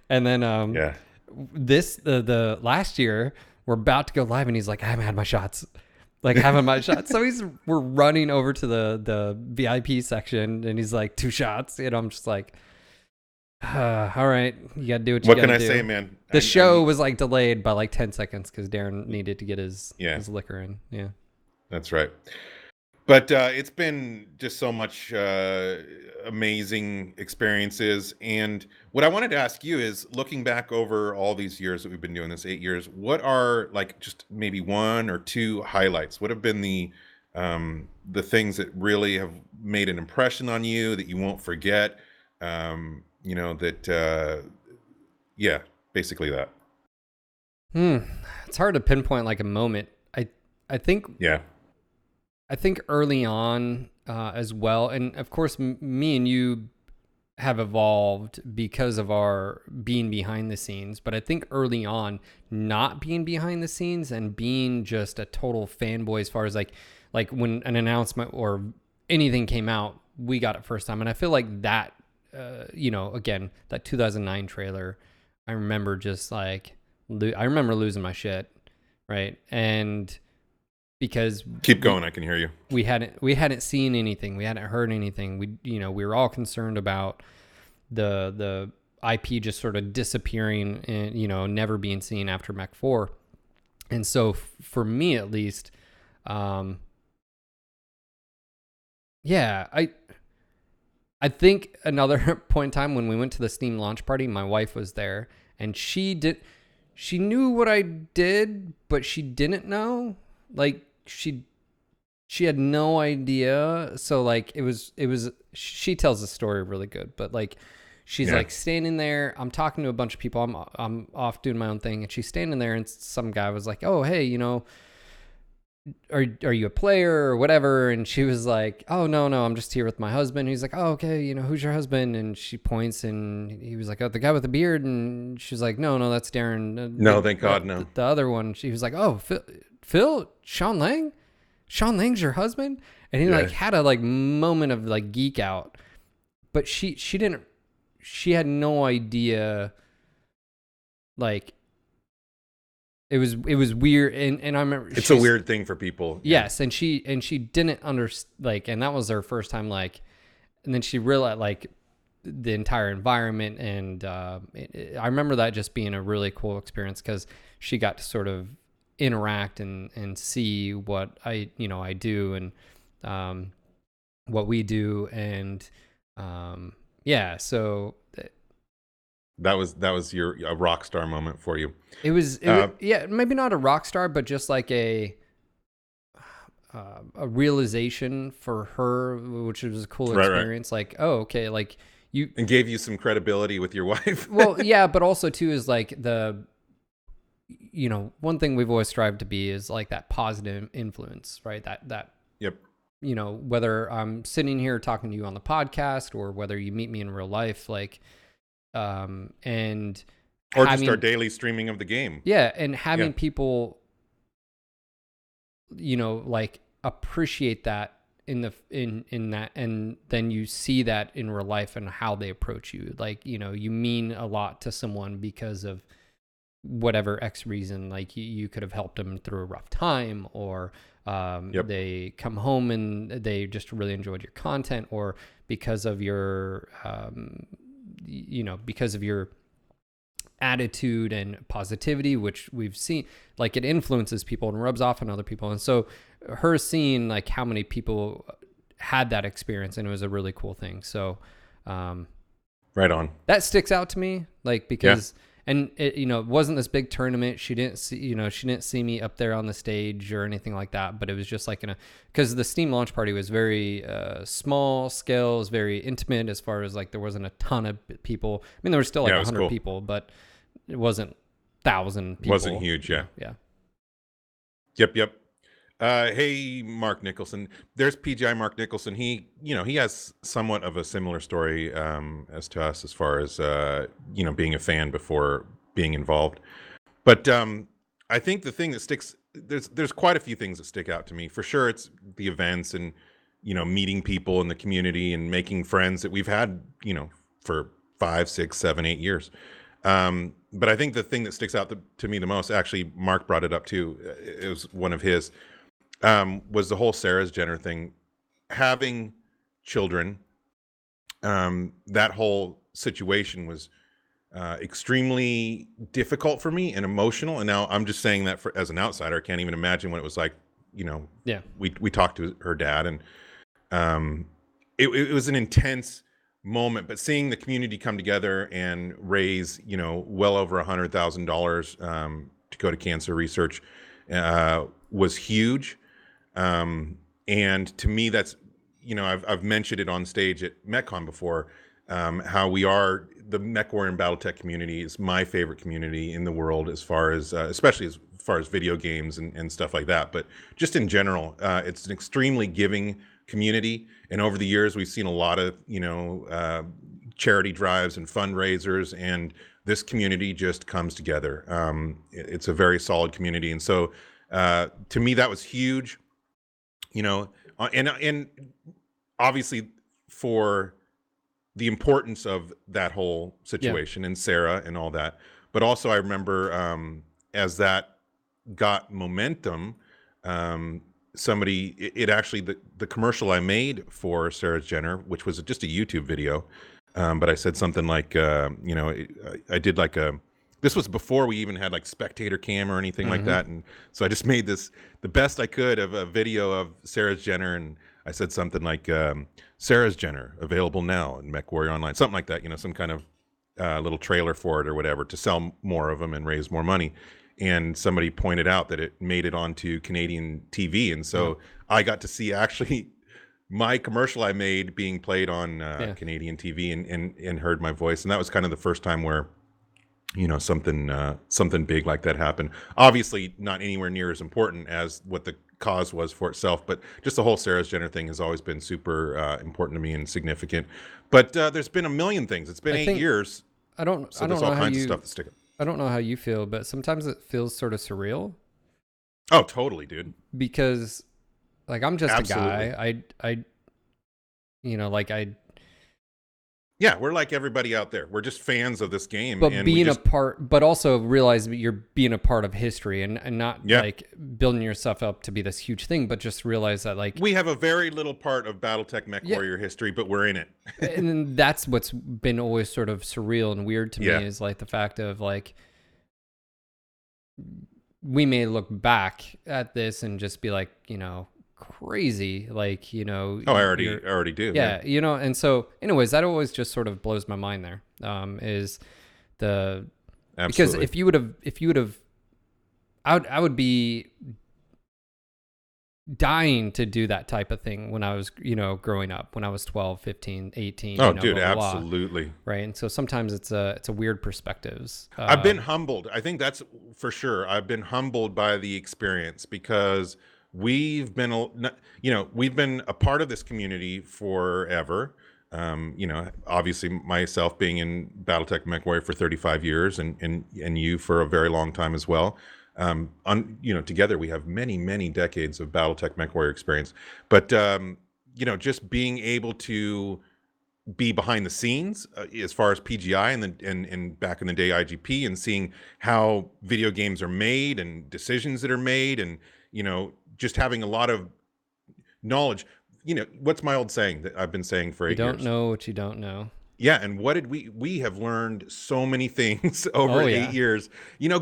And then Yeah. this the last year we're about to go live, and he's like, "I haven't had my shots." Like having my shots. So we're running over to the VIP section, and he's like, 2 shots. And I'm just like, all right, you got to do what you got to do. What can I say, man? The show was like delayed by like 10 seconds because Daeron needed to get his liquor in. Yeah. That's right. But it's been just so much amazing experiences. And what I wanted to ask you is, looking back over all these years that we've been doing this, 8 years, what are like just maybe 1 or 2 highlights? What have been the things that really have made an impression on you that you won't forget? Basically that. It's hard to pinpoint like a moment. I think early on as well, and of course me and you have evolved because of our being behind the scenes, but I think early on not being behind the scenes and being just a total fanboy as far as like when an announcement or anything came out, we got it first time. And I feel like that again, that 2009 trailer, I remember just like I remember losing my shit, right? And because keep going, I can hear you. We hadn't seen anything, we hadn't heard anything. We were all concerned about the IP just sort of disappearing and never being seen after Mech 4. And so for me at least, I think another point in time when we went to the Steam launch party, my wife was there, and she knew what I did, but she didn't know. Like she had no idea. So like it was she tells the story really good, but like she's like standing there, I'm talking to a bunch of people, I'm off doing my own thing, and she's standing there, and some guy was like, "Oh, hey, are you a player or whatever?" And she was like, "Oh, no, I'm just here with my husband." He's like, "Oh, okay, who's your husband?" And she points, and he was like, "Oh, the guy with the beard." And she was like, no, that's Daeron. No, thank God, no. The other one. She was like, "Oh, Phil, Sean Lang's your husband?" And he like had a like moment of like geek out, but she had no idea. Like it was weird, and I remember it's a weird thing for people. Yes, and she didn't understand, and that was her first time, and then she realized like the entire environment, and I remember that just being a really cool experience because she got to sort of interact and see what I do and what we do, and yeah, so That was your a rock star moment for you. it was yeah, maybe not a rock star, but just like a realization for her, which was a cool Right. experience. Like, oh, okay, like you, And gave you some credibility with your wife. well, yeah, but also too is like one thing we've always strived to be is like that positive influence, right? That Yep. whether I'm sitting here talking to you on the podcast or whether you meet me in real life, like, and Or just our daily streaming of the game. yeah, and having Yeah. people, like appreciate that in that, and then you see that in real life and how they approach you. Like, you mean a lot to someone because of whatever X reason. Like you could have helped them through a rough time, or Yep. they come home and they just really enjoyed your content, or because of your because of your attitude and positivity, which we've seen, like it influences people and rubs off on other people. And so her seeing like how many people had that experience, and it was a really cool thing. So Right on. that sticks out to me, like, because and it, it wasn't this big tournament. She didn't see me up there on the stage or anything like that, but it was just like because the Steam launch party was very small scale, was very intimate, as far as like there wasn't a ton of people. I mean, there was still like 100 cool. people, but it wasn't 1,000 people. Wasn't huge. Yeah. Yep. Hey, Mark Nicholson. There's PGI Mark Nicholson. He has somewhat of a similar story as to us, as far as being a fan before being involved. But I think the thing that sticks, there's quite a few things that stick out to me. For sure, it's the events and meeting people in the community and making friends that we've had for 5, 6, 7, 8 years. But I think the thing that sticks out to me the most, actually, Mark brought it up too. It was one of his. Was the whole Sarah's Jenner thing, having children. That whole situation was extremely difficult for me and emotional. And now I'm just saying that as an outsider. I can't even imagine what it was like. Yeah. We talked to her dad, and it was an intense moment. But seeing the community come together and raise well over $100,000 to go to cancer research was huge. And to me, that's, I've mentioned it on stage at MechCon before, how the MechWarrior and battletech community is my favorite community in the world, as far as, especially as far as video games and stuff like that. But just in general, it's an extremely giving community. And over the years, we've seen a lot of, charity drives and fundraisers, and this community just comes together. It's a very solid community. And so, to me, that was huge. And obviously for the importance of that whole situation and Sarah and all that. But also I remember as that got momentum, it actually, the commercial I made for Sarah's Jenner, which was just a YouTube video, but I said something like, I did like this was before we even had like spectator cam or anything like that. And so I just made the best I could of a video of Sarah's Jenner. And I said something like, Sarah's Jenner, available now in MechWarrior Online, something like that, some kind of little trailer for it or whatever, to sell more of them and raise more money. And somebody pointed out that it made it onto Canadian TV. And so I got to see actually my commercial I made being played on Canadian TV, and heard my voice. And that was kind of the first time where something big like that happened. Obviously not anywhere near as important as what the cause was for itself, but just the whole Sarah's Jenner thing has always been super important to me and significant. But there's been a million things. It's been 8 years. I don't there's know all how kinds you, of stuff that stick up. I don't know how you feel, but sometimes it feels sort of surreal. Oh, totally, dude. Because like I'm just Absolutely. a guy. Yeah, we're like everybody out there. We're just fans of this game. But and being a part, but also realize that you're being a part of history, and not like building yourself up to be this huge thing, but just realize that like we have a very little part of BattleTech MechWarrior history, but we're in it. And that's what's been always sort of surreal and weird to me, is like the fact of like, we may look back at this and just be like, crazy. Like, you know, Oh, I already do. yeah, you know, and so anyways, that always just sort of blows my mind there. Is the because Absolutely. if you would have I would be dying to do that type of thing when I was, you know, growing up, when I was 12, 15, 18, Oh, you know, dude, blah, blah, blah, absolutely. right? And so sometimes it's a weird perspectives. I've been humbled. I think that's for sure. I've been humbled by the experience because we've been, we've been a part of this community forever. Obviously myself being in BattleTech MechWarrior for 35 years and you for a very long time as well. Together we have many, many decades of BattleTech MechWarrior experience. But, just being able to be behind the scenes as far as PGI and back in the day IGP, and seeing how video games are made and decisions that are made, and just having a lot of knowledge. What's my old saying that I've been saying for You 8 years? don't know what you don't know. Yeah, and what did we have learned so many things over Oh, 8 years,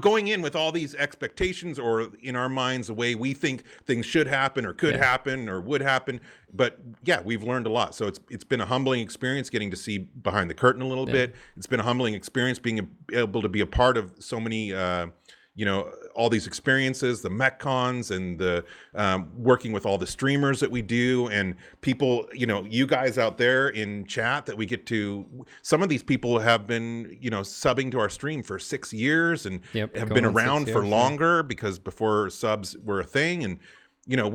going in with all these expectations, or in our minds the way we think things should happen or could happen or would happen. But yeah, we've learned a lot. So it's been a humbling experience getting to see behind the curtain a little bit. It's been a humbling experience being able to be a part of so many all these experiences, the MechCons, and the working with all the streamers that we do, and people, you guys out there in chat that we get to. Some of these people have been, subbing to our stream for 6 years, and have been around for longer, because before subs were a thing. And I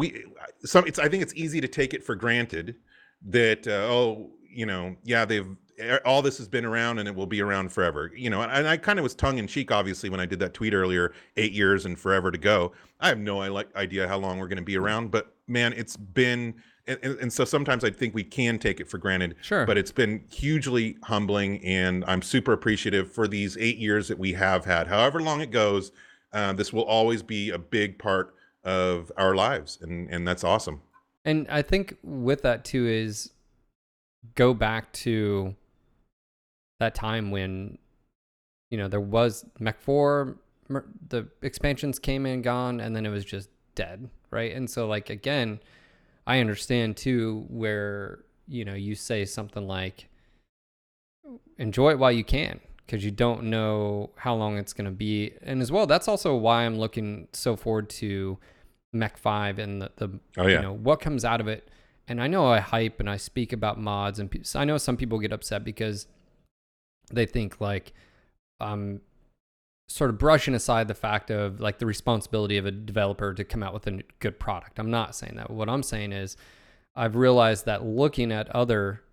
think it's easy to take it for granted that they've all this has been around and it will be around forever. And I kind of was tongue in cheek, obviously, when I did that tweet earlier, 8 years and forever to go. I have no idea how long we're going to be around, but man, it's been, and so sometimes I think we can take it for granted. Sure. But it's been hugely humbling, and I'm super appreciative for these 8 years that we have had. However long it goes, this will always be a big part of our lives, and that's awesome. And I think with that too is go back to that time when, there was Mech 4, the expansions came and gone, and then it was just dead, right? And so, like, again, I understand too where, you say something like, enjoy it while you can, because you don't know how long it's going to be. And as well, that's also why I'm looking so forward to Mech 5 and what comes out of it. And I know I hype and I speak about mods, and I know some people get upset because they think like I'm sort of brushing aside the fact of like the responsibility of a developer to come out with a good product. I'm not saying that. What I'm saying is I've realized that looking at other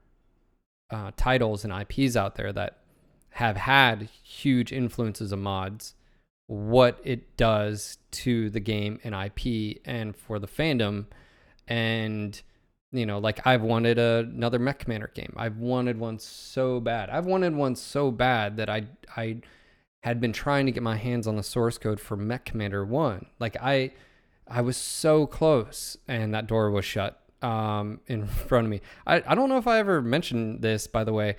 titles and IPs out there that have had huge influences of mods, what it does to the game and IP and for the fandom. And like I've wanted another Mech Commander game. I've wanted one so bad. That I had been trying to get my hands on the source code for Mech Commander 1. Like I was so close, and that door was shut in front of me. I don't know if I ever mentioned this, by the way.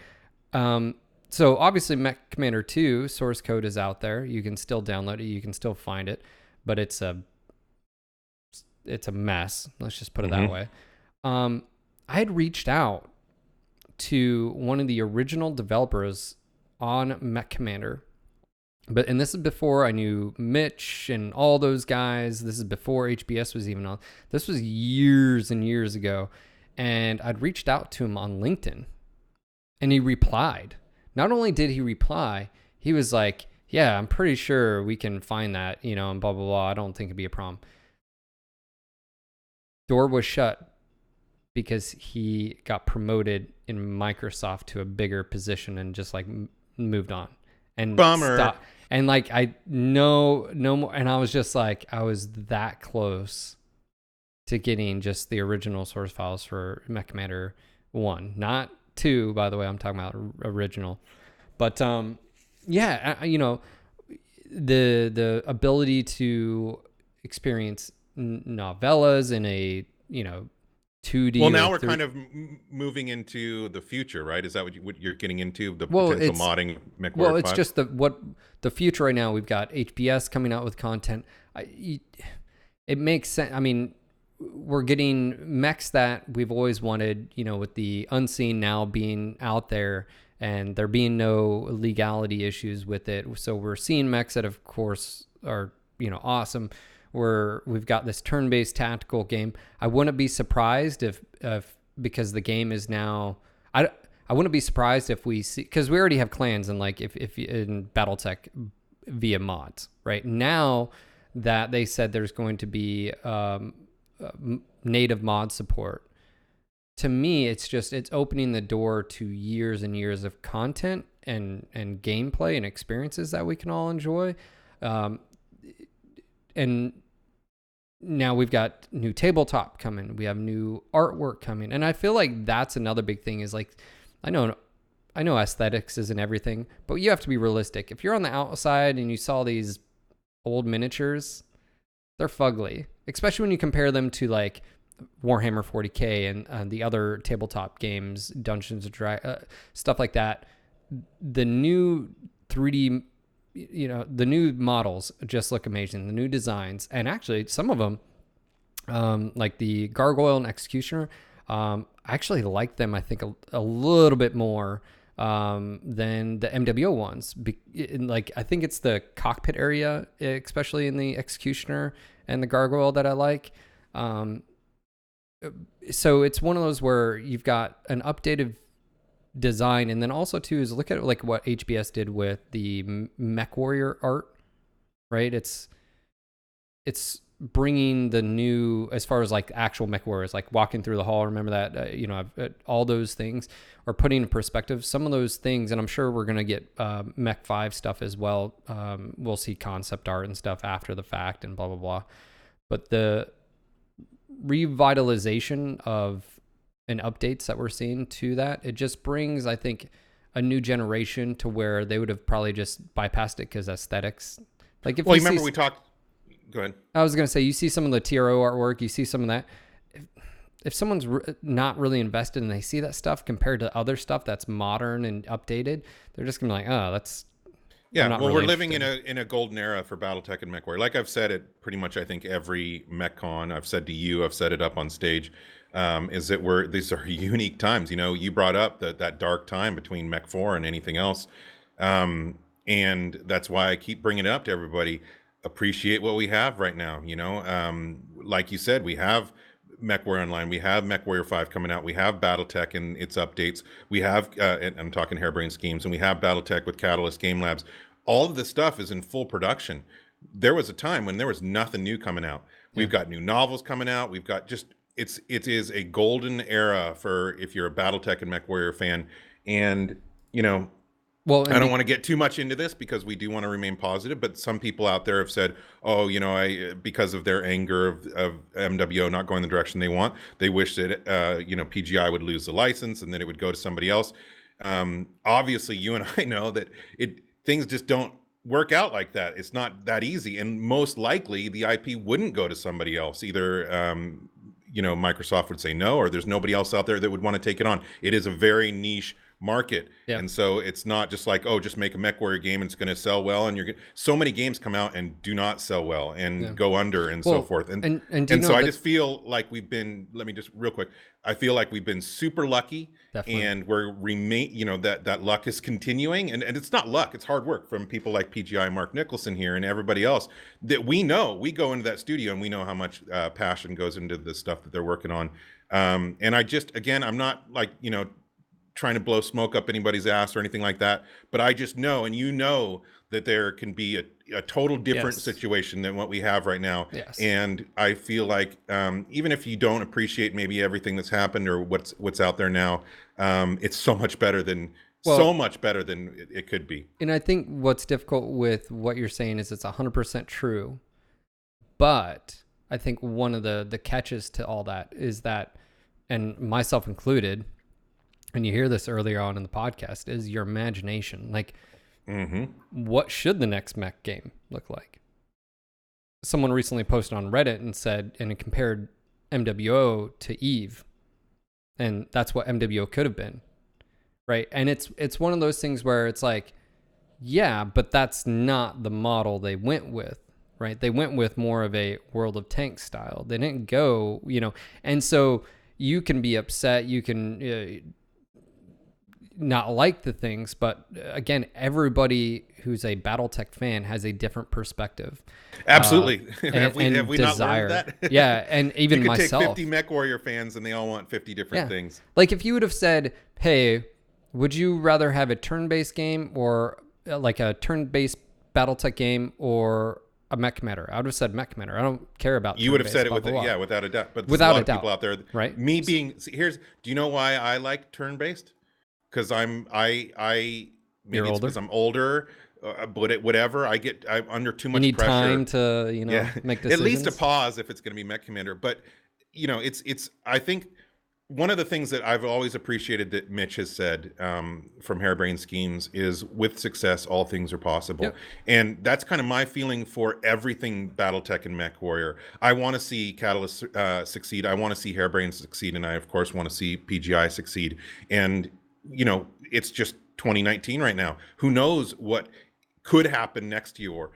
So obviously Mech Commander 2 source code is out there. You can still download it. You can still find it, but it's a mess. Let's just put it that way. I had reached out to one of the original developers on Mech Commander, and this is before I knew Mitch and all those guys. This is before HBS was even on. This was years and years ago, and I'd reached out to him on LinkedIn, and he replied. Not only did he reply, he was like, "Yeah, I'm pretty sure we can find that, and blah blah blah. I don't think it'd be a problem." Door was shut because he got promoted in Microsoft to a bigger position and just like moved on. And bummer. Stopped. And like no more. And I was just like, I was that close to getting just the original source files for Mech Commander 1, not 2, by the way. I'm talking about original. But the ability to experience novellas in a 2D. Well, now we're kind of moving into the future, right? Is that what you're getting into? The potential modding MechWarrior 5? Well, it's just the future right now. We've got HBS coming out with content. It makes sense. I mean, we're getting mechs that we've always wanted, with the Unseen now being out there and there being no legality issues with it. So we're seeing mechs that, of course, are, awesome. We've got this turn-based tactical game. I wouldn't be surprised if because the game is now, I wouldn't be surprised if we see, because we already have clans and like if in BattleTech via mods, right? Now that they said there's going to be native mod support, to me, it's opening the door to years and years of content and gameplay and experiences that we can all enjoy. And now we've got new tabletop coming. We have new artwork coming. And I feel like that's another big thing is like, I know aesthetics isn't everything, but you have to be realistic. If you're on the outside and you saw these old miniatures, they're fugly, especially when you compare them to like Warhammer 40K and the other tabletop games, Dungeons and Dragons, stuff like that. The new 3D, the new models just look amazing. The new designs, and actually some of them, like the Gargoyle and Executioner, I actually like them, I think, a little bit more than the MWO ones. Like, I think it's the cockpit area, especially in the Executioner and the Gargoyle, that I like. So it's one of those where you've got an updated design, and then also too is look at like what HBS did with the Mech Warrior art, right? It's bringing the new, as far as like actual Mech Warriors, like walking through the hall. Remember that, all those things are putting in perspective some of those things. And I'm sure we're going to get Mech 5 stuff as well. We'll see concept art and stuff after the fact and blah, blah, blah. But the revitalization of and updates that we're seeing to that, it just brings, I think, a new generation to where they would have probably just bypassed it because aesthetics. Like, if we talked. Go ahead. I was going to say, you see some of the TRO artwork, you see some of that. If someone's not really invested and they see that stuff compared to other stuff that's modern and updated, they're just going to be like, oh, that's. Yeah, well, really we're living in a golden era for BattleTech and MechWarrior. Like I've said it pretty much, I think, every MechCon. I've said to you, I've said it up on stage, is that these are unique times. You brought up that dark time between Mech 4 and anything else. And that's why I keep bringing it up to everybody. Appreciate what we have right now. Like you said, we have MechWarrior Online, we have MechWarrior 5 coming out, we have BattleTech and its updates, we have, and I'm talking Harebrained Schemes, and we have BattleTech with Catalyst Game Labs. All of this stuff is in full production. There was a time when there was nothing new coming out. We've got new novels coming out. We've got it is a golden era for if you're a BattleTech and MechWarrior fan. And, well, I don't want to get too much into this because we do want to remain positive, but some people out there have said, oh, because of their anger of MWO not going the direction they want, they wish that, PGI would lose the license and then it would go to somebody else. Obviously, you and I know that things just don't work out like that. It's not that easy. And most likely the IP wouldn't go to somebody else. Either, Microsoft would say no, or there's nobody else out there that would want to take it on. It is a very niche market. Yeah. And so it's not just like, oh, just make a MechWarrior game and it's going to sell well. And so many games come out and do not sell well and go under and so forth. And so I just feel like let me just real quick. I feel like we've been super lucky. Definitely. And that luck is continuing. And it's not luck, it's hard work from people like PGI, Mark Nicholson here, and everybody else that we go into that studio and we know how much passion goes into the stuff that they're working on. And I'm not like, trying to blow smoke up anybody's ass or anything like that, but I just know, and that there can be a total different situation than what we have right now. Yes. And I feel like even if you don't appreciate maybe everything that's happened or what's out there now, it's so much better than it could be. And I think what's difficult with what you're saying is it's 100% true, but I think one of the catches to all that is that, and myself included, and you hear this earlier on in the podcast, is your imagination. Like, what should the next mech game look like? Someone recently posted on Reddit and it compared MWO to Eve, and that's what MWO could have been, right? And it's one of those things where it's like, yeah, but that's not the model they went with, right? They went with more of a World of Tanks style. They didn't go, and so you can be upset, you can not like the things, but again, everybody who's a BattleTech fan has a different perspective. Absolutely. And, have we desire. not learned that? Yeah, and even you could myself. take 50 Mech Warrior fans and they all want 50 different things. Like if you would have said, hey, would you rather have a turn-based game or like a turn-based BattleTech game or a mech commander? I would have said mech commander. I don't care about You would have said it without a doubt. But there's a lot of people out there. Right. Me being do you know why I like turn-based? Because maybe it's because I'm older, but whatever. I'm under too much pressure. You need time to, make decisions. At least a pause if it's going to be mech commander. But it's I think one of the things that I've always appreciated that Mitch has said from Harebrained Schemes is with success, all things are possible. Yep. And that's kind of my feeling for everything BattleTech and Mech Warrior. I want to see Catalyst succeed. I want to see Harebrained succeed. And I, of course, want to see PGI succeed. And it's just 2019 right now. Who knows what could happen next year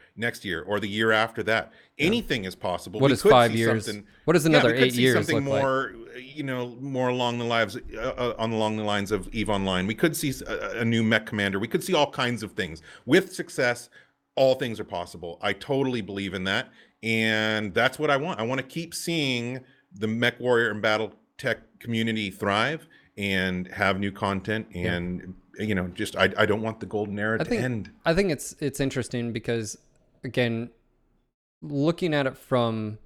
or the year after that. Anything is possible. What is 5 years? What is another 8 years something look more, like? More along the lines of EVE Online. We could see a new mech commander. We could see all kinds of things. With success, all things are possible. I totally believe in that. And that's what I want. I want to keep seeing the Mech Warrior and BattleTech community thrive and have new content and I don't want the golden era to end. I think it's interesting because again, looking at it from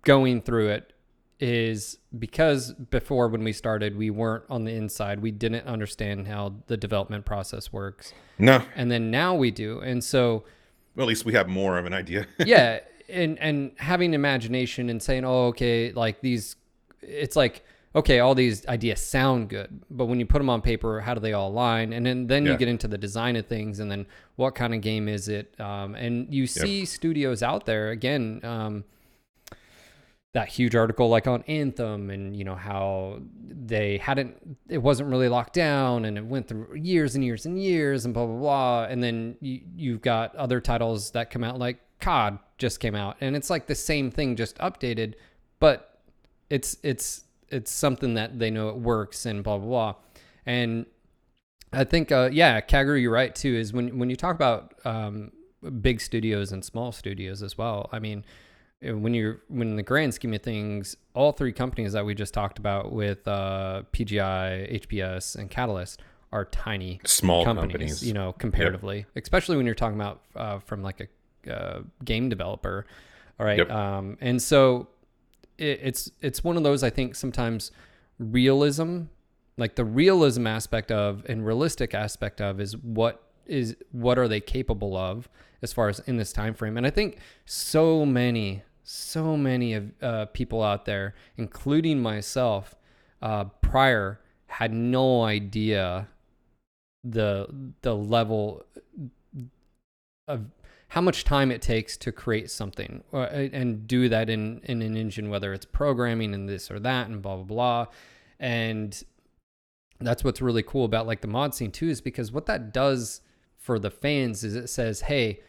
going through it is because before when we started, we weren't on the inside. We didn't understand how the development process works. No. And then now we do. And so well, at least we have more of an idea. Yeah. And having imagination and saying, oh, okay, like these, it's like, okay, all these ideas sound good, but when you put them on paper, how do they all align? And then you get into the design of things, and then what kind of game is it? And you see studios out there, again, that huge article like on Anthem and, how it wasn't really locked down and it went through years and years and years and blah, blah, blah. And then you've got other titles that come out like COD just came out, and it's like the same thing, just updated, but it's something that they know it works and blah, blah, blah. And I think, Kaguru, you're right too, is when you talk about big studios and small studios as well. I mean, when in the grand scheme of things, all three companies that we just talked about with PGI, HPS, and Catalyst are tiny small companies, comparatively, especially when you're talking about from like a game developer. All right. And so it's one of those, I think sometimes realism, like the realism aspect of and realistic aspect of is what are they capable of as far as in this time frame. And I think so many of people out there, including myself, prior had no idea the level of how much time it takes to create something and do that in an engine, whether it's programming and this or that and blah, blah, blah. And that's what's really cool about like the mod scene too, is because what that does for the fans is it says, hey,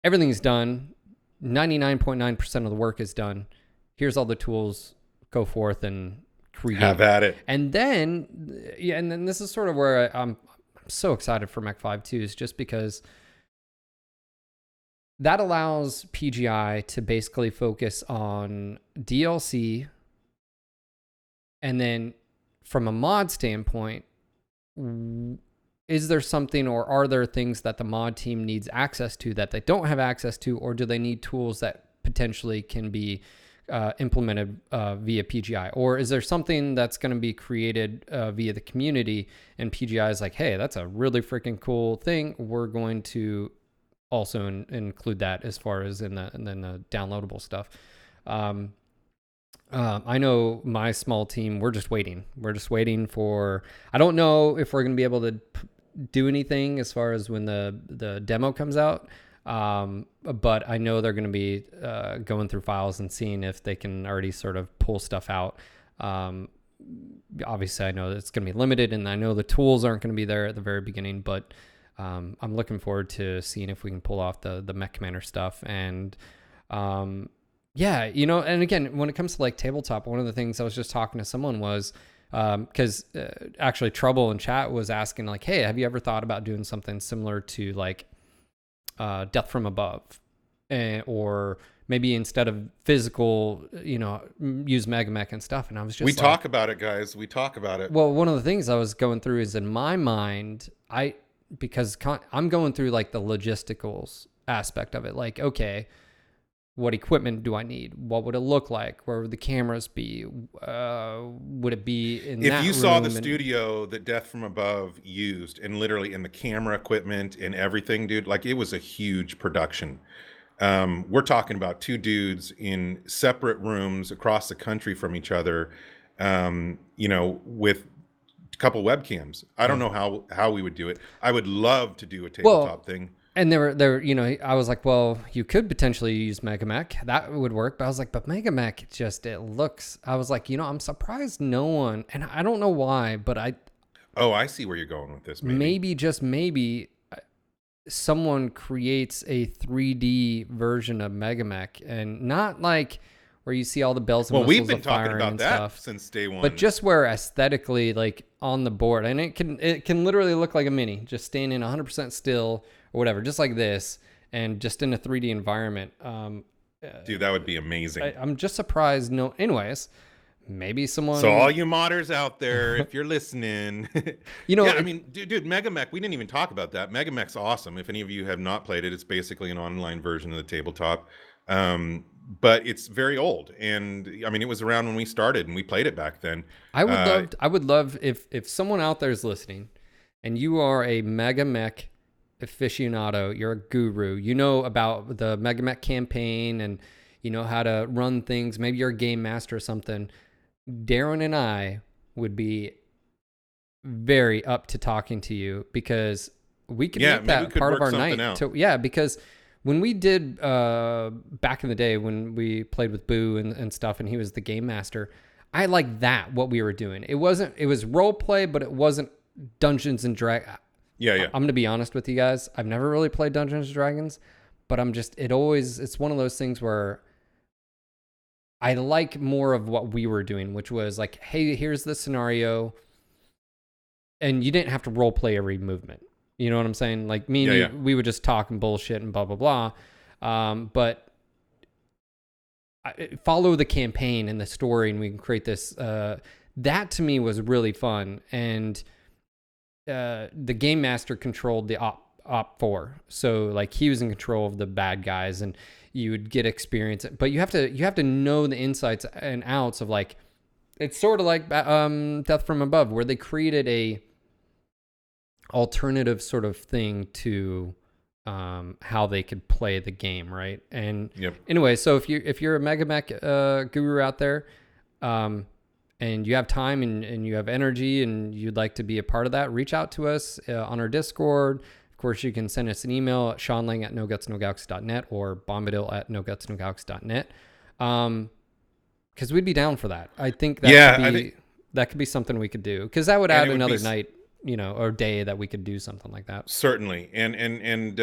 everything's done. 99.9% of the work is done. Here's all the tools. Go forth and create. Have at it. And then this is sort of where I'm so excited for Mech 5 too, is just because that allows PGI to basically focus on DLC. And then from a mod standpoint, is there something or are there things that the mod team needs access to that they don't have access to, or do they need tools that potentially can be implemented via PGI? Or is there something that's going to be created via the community and PGI is like, hey, that's a really freaking cool thing. We're going to also include that as far as in the downloadable stuff. I know my small team, we're just waiting for, I don't know if we're going to be able to do anything as far as when the demo comes out. But I know they're going to be going through files and seeing if they can already sort of pull stuff out. Obviously I know that it's going to be limited and I know the tools aren't going to be there at the very beginning, but I'm looking forward to seeing if we can pull off the Mech Commander stuff. And yeah, you know, and again, when it comes to like tabletop, one of the things I was just talking to someone was, because actually Trouble in chat was asking like, hey, have you ever thought about doing something similar to like Death from Above, or maybe instead of physical, you know, use Megamech and stuff. And I was just we talk about it, guys. We talk about it. Well, one of the things I was going through is in my mind, because I'm going through like the logisticals aspect of it. Like, okay, what equipment do I need? What would it look like? Where would the cameras be? Would it be in that room? If you saw the studio that Death from Above used, and literally in the camera equipment and everything, dude, like it was a huge production. We're talking about two dudes in separate rooms across the country from each other, you know, with a couple webcams. I don't know how we would do it. I would love to do a tabletop thing. And they were, you know, I was like, well, you could potentially use Megamech. That would work. But I was like, but Megamech I was like, you know, I'm surprised no one, and I don't know why, but I see where you're going with this. Maybe someone creates a 3D version of Megamech, and not like where you see all the bells and whistles we've been of talking firing about and that stuff since day one. but just where aesthetically, like on the board, and it can literally look like a mini, just standing 100% still or whatever, just like this, and just in a 3D environment. Dude, that would be amazing. I'm just surprised. No, anyways, maybe someone. So all you modders out there, if you're listening, you know, yeah, I mean, dude, Megamech, we didn't even talk about that. Megamech's awesome. If any of you have not played it, it's basically an online version of the tabletop. But it's very old, and I mean, it was around when we started, and we played it back then. I would love if someone out there is listening, and you are a Megamech aficionado, you're a guru, you know about the Megamech campaign, and you know how to run things. Maybe you're a game master or something. Daeron and I would be very up to talking to you, because we could make that part of our night. Because when we did back in the day when we played with Boo and stuff, and he was the game master, I like that what we were doing. It was role play, but it wasn't Dungeons and Dragons. Yeah. I'm gonna be honest with you guys. I've never really played Dungeons and Dragons, but it's one of those things where I like more of what we were doing, which was like, hey, here's the scenario, and you didn't have to role play every movement. You know what I'm saying? Like me and you, we would just talk and bullshit and blah, blah, blah. But follow the campaign and the story, and we can create this. That to me was really fun. And the game master controlled the op 4. So like he was in control of the bad guys, and you would get experience. But you have to know the insights and outs of, like, it's sort of like Death from Above, where they created a alternative sort of thing to how they could play the game, right? And anyway, so if you're a Megamech guru out there, and you have time and you have energy and you'd like to be a part of that, reach out to us on our Discord. Of course, you can send us an email at seanlang@NoGutsNoGalaxy.net or bombadil@NoGutsNoGalaxy.net, because we'd be down for that. I think that could be something we could do, because that would add another night, you know, or day that we could do something like that. Certainly. And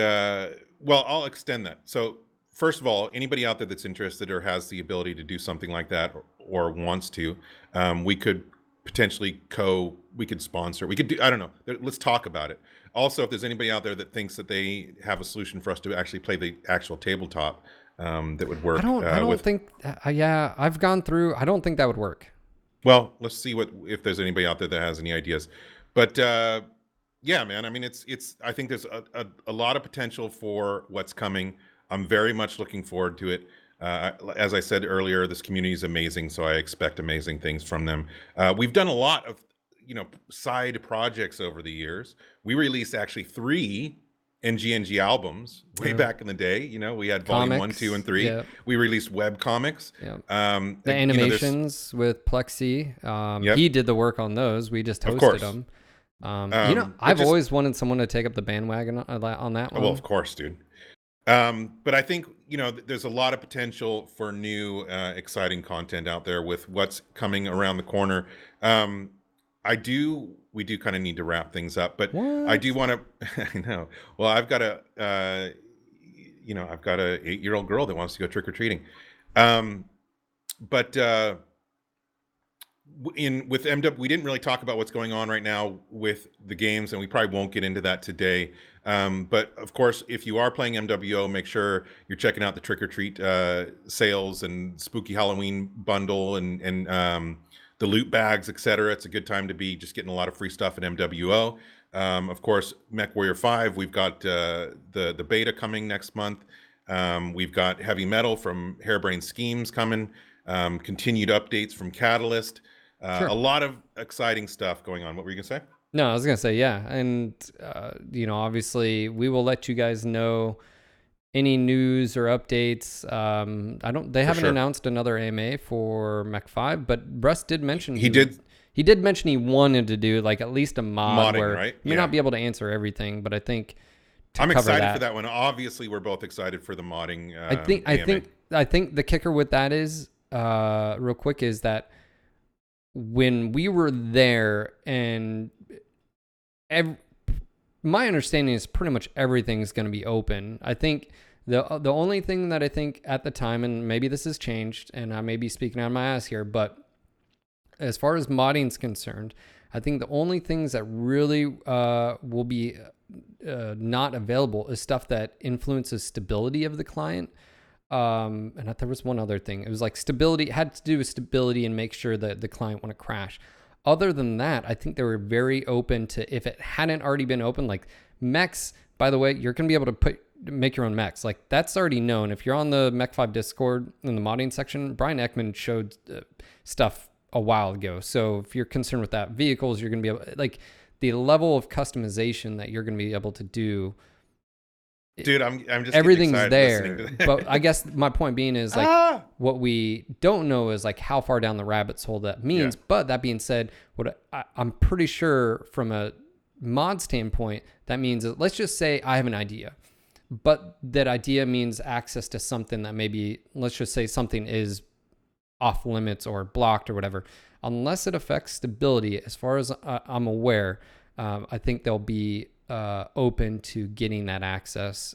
well, I'll extend that. So first of all, anybody out there that's interested or has the ability to do something like that, or wants to, we could potentially we could sponsor, we could do, I don't know. Let's talk about it. Also, if there's anybody out there that thinks that they have a solution for us to actually play the actual tabletop, that would work. I don't think, I've gone through, I don't think that would work. Well, let's see if there's anybody out there that has any ideas. But yeah, man, I mean, I think there's a lot of potential for what's coming. I'm very much looking forward to it. As I said earlier, this community is amazing, so I expect amazing things from them. We've done a lot of, side projects over the years. We released actually 3 NGNG albums way back in the day. We had Volume 1, 2, and 3. Yeah. We released web comics. Yeah. The animations with Plexi. He did the work on those. We just hosted them. I've always wanted someone to take up the bandwagon on that one. Well, of course, dude. But I think, there's a lot of potential for new, exciting content out there with what's coming around the corner. We do kind of need to wrap things up, but I What? do want to. I know. Well, I've got I've got a 8-year-old girl that wants to go trick or treating. But in with MW, we didn't really talk about what's going on right now with the games, and we probably won't get into that today. But of course, if you are playing MWO, make sure you're checking out the trick or treat sales and spooky Halloween bundle and the loot bags, etc. It's a good time to be just getting a lot of free stuff in MWO. Of course, MechWarrior 5, we've got the beta coming next month. We've got Heavy Metal from Harebrained Schemes coming. Continued updates from Catalyst. Sure. A lot of exciting stuff going on. What were you gonna say? No, I was gonna say yeah, and obviously we will let you guys know any news or updates. They haven't sure. announced another AMA for Mech 5, but Russ did mention He did mention he wanted to do like at least a mod modding, where right? he may not be able to answer everything, but I think I'm excited for that one. Obviously, we're both excited for the modding. I think the kicker with that is real quick is that when we were there and my understanding is pretty much everything's going to be open. I think the only thing that I think at the time, and maybe this has changed, and I may be speaking out of my ass here, but as far as modding is concerned, I think the only things that really will be not available is stuff that influences stability of the client. And there was one other thing. It was like stability, it had to do with stability and make sure that the client wouldn't crash. Other than that, I think they were very open to, if it hadn't already been open, like mechs, by the way, you're going to be able to make your own mechs. Like that's already known. If you're on the Mech 5 Discord in the modding section, Brian Ekman showed stuff a while ago. So if you're concerned with that, vehicles, you're going to be able, like the level of customization that you're going to be able to do. Dude, I'm just everything's there. But I guess my point being is like what we don't know is like how far down the rabbit's hole that means. Yeah. But that being said, I'm pretty sure from a mod standpoint, that means that, let's just say I have an idea, but that idea means access to something that maybe, let's just say something is off limits or blocked or whatever. Unless it affects stability, as far as I'm aware, I think there'll be open to getting that access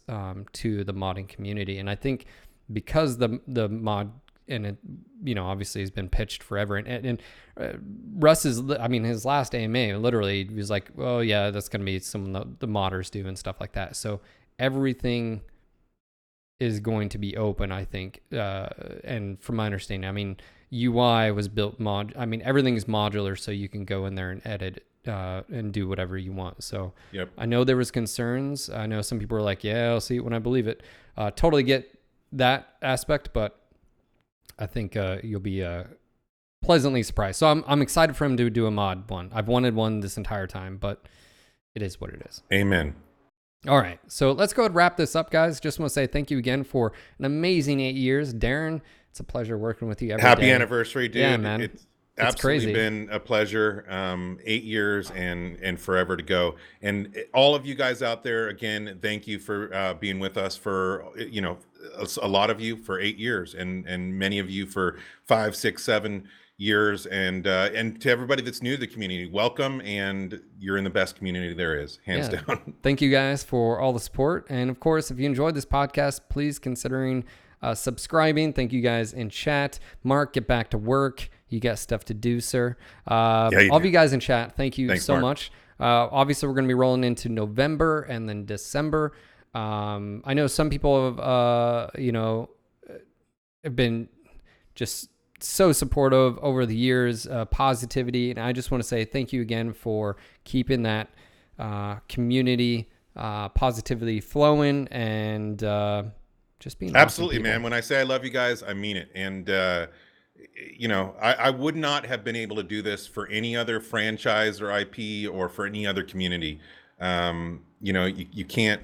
to the modding community. And I think because the mod, and it, obviously has been pitched forever, and Russ's, his last AMA literally was like, oh yeah, that's going to be some of the modders do and stuff like that. So everything is going to be open, I think. And from my understanding, UI was built everything is modular, so you can go in there and edit and do whatever you want. So yep. I know there was concerns. I know some people were like, yeah, I'll see it when I believe it. Totally get that aspect, but I think you'll be pleasantly surprised. So I'm excited for him to do a mod one. I've wanted one this entire time, but it is what it is. Amen. All right. So let's go ahead and wrap this up, guys. Just want to say thank you again for an amazing 8 years. Daeron, it's a pleasure working with you every Happy day. Anniversary, dude. Yeah, man. It's absolutely crazy. Been a pleasure. 8 years and forever to go. And all of you guys out there, again, thank you for being with us for, a lot of you for 8 years and many of you for 5, 6, 7 years. And to everybody that's new to the community, welcome. And you're in the best community there is, hands down. Thank you guys for all the support. And of course, if you enjoyed this podcast, please considering subscribing. Thank you guys in chat. Mark, get back to work. You got stuff to do, sir. All of you guys in chat, thank you so much. Obviously, we're going to be rolling into November and then December. I know some people have been just so supportive over the years, positivity. And I just want to say thank you again for keeping that community positivity flowing and just being absolutely awesome, man. When I say I love you guys, I mean it. And I would not have been able to do this for any other franchise or IP or for any other community. You can't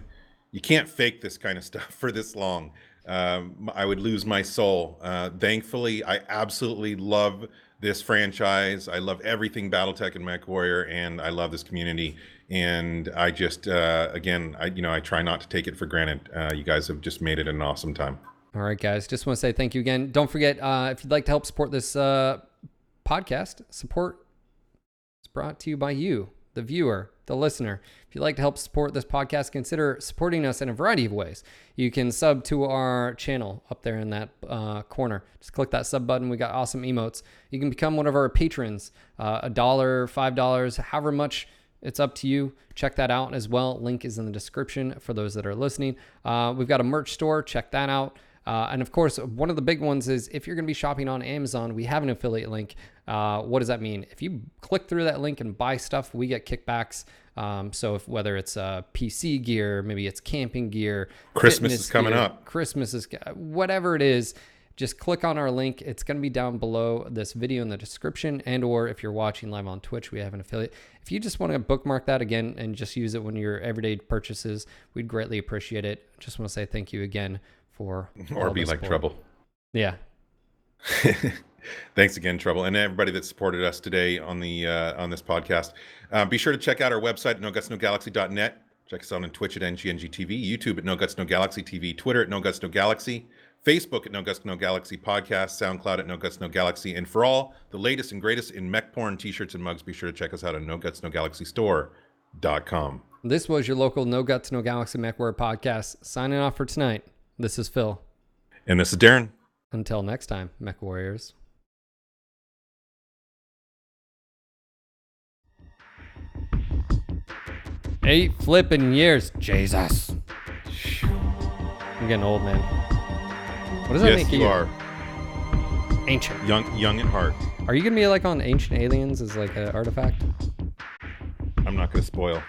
fake this kind of stuff for this long. I would lose my soul. Thankfully, I absolutely love this franchise. I love everything BattleTech and MechWarrior, and I love this community. And I just, I try not to take it for granted. You guys have just made it an awesome time. All right, guys. Just want to say thank you again. Don't forget, if you'd like to help support this podcast, support It's brought to you by you, the viewer, the listener. If you'd like to help support this podcast, consider supporting us in a variety of ways. You can sub to our channel up there in that corner. Just click that sub button. We got awesome emotes. You can become one of our patrons. $1, $5, however much. It's up to you. Check that out as well. Link is in the description for those that are listening. We've got a merch store. Check that out. And of course, one of the big ones is if you're going to be shopping on Amazon, we have an affiliate link. What does that mean? If you click through that link and buy stuff, we get kickbacks. So if whether it's PC gear, maybe it's camping gear, Christmas is coming up. Christmas is whatever it is. Just click on our link. It's going to be down below this video in the description, and or if you're watching live on Twitch, we have an affiliate. If you just want to bookmark that again and just use it when your everyday purchases, we'd greatly appreciate it. Just want to say thank you again for or be like Trouble. Yeah. Thanks again, Trouble, and everybody that supported us today on the on this podcast. Be sure to check out our website, NoGutsNoGalaxy.net. Check us out on Twitch at NGNG TV, YouTube at NoGutsNoGalaxy TV, Twitter at NoGutsNoGalaxy, Facebook at NoGutsNoGalaxy Podcast, SoundCloud at NoGutsNoGalaxy, and for all the latest and greatest in mech porn t-shirts and mugs, be sure to check us out on NoGutsNoGalaxyStore.com. This was your local No Guts No Galaxy MechWarrior podcast. Signing off for tonight. This is Phil. And this is Daeron. Until next time, Mech Warriors. Eight flipping years. Jesus. I'm getting old, man. What does that make you? You are. Ancient. Young at heart. Are you going to be like on Ancient Aliens as like an artifact? I'm not going to spoil.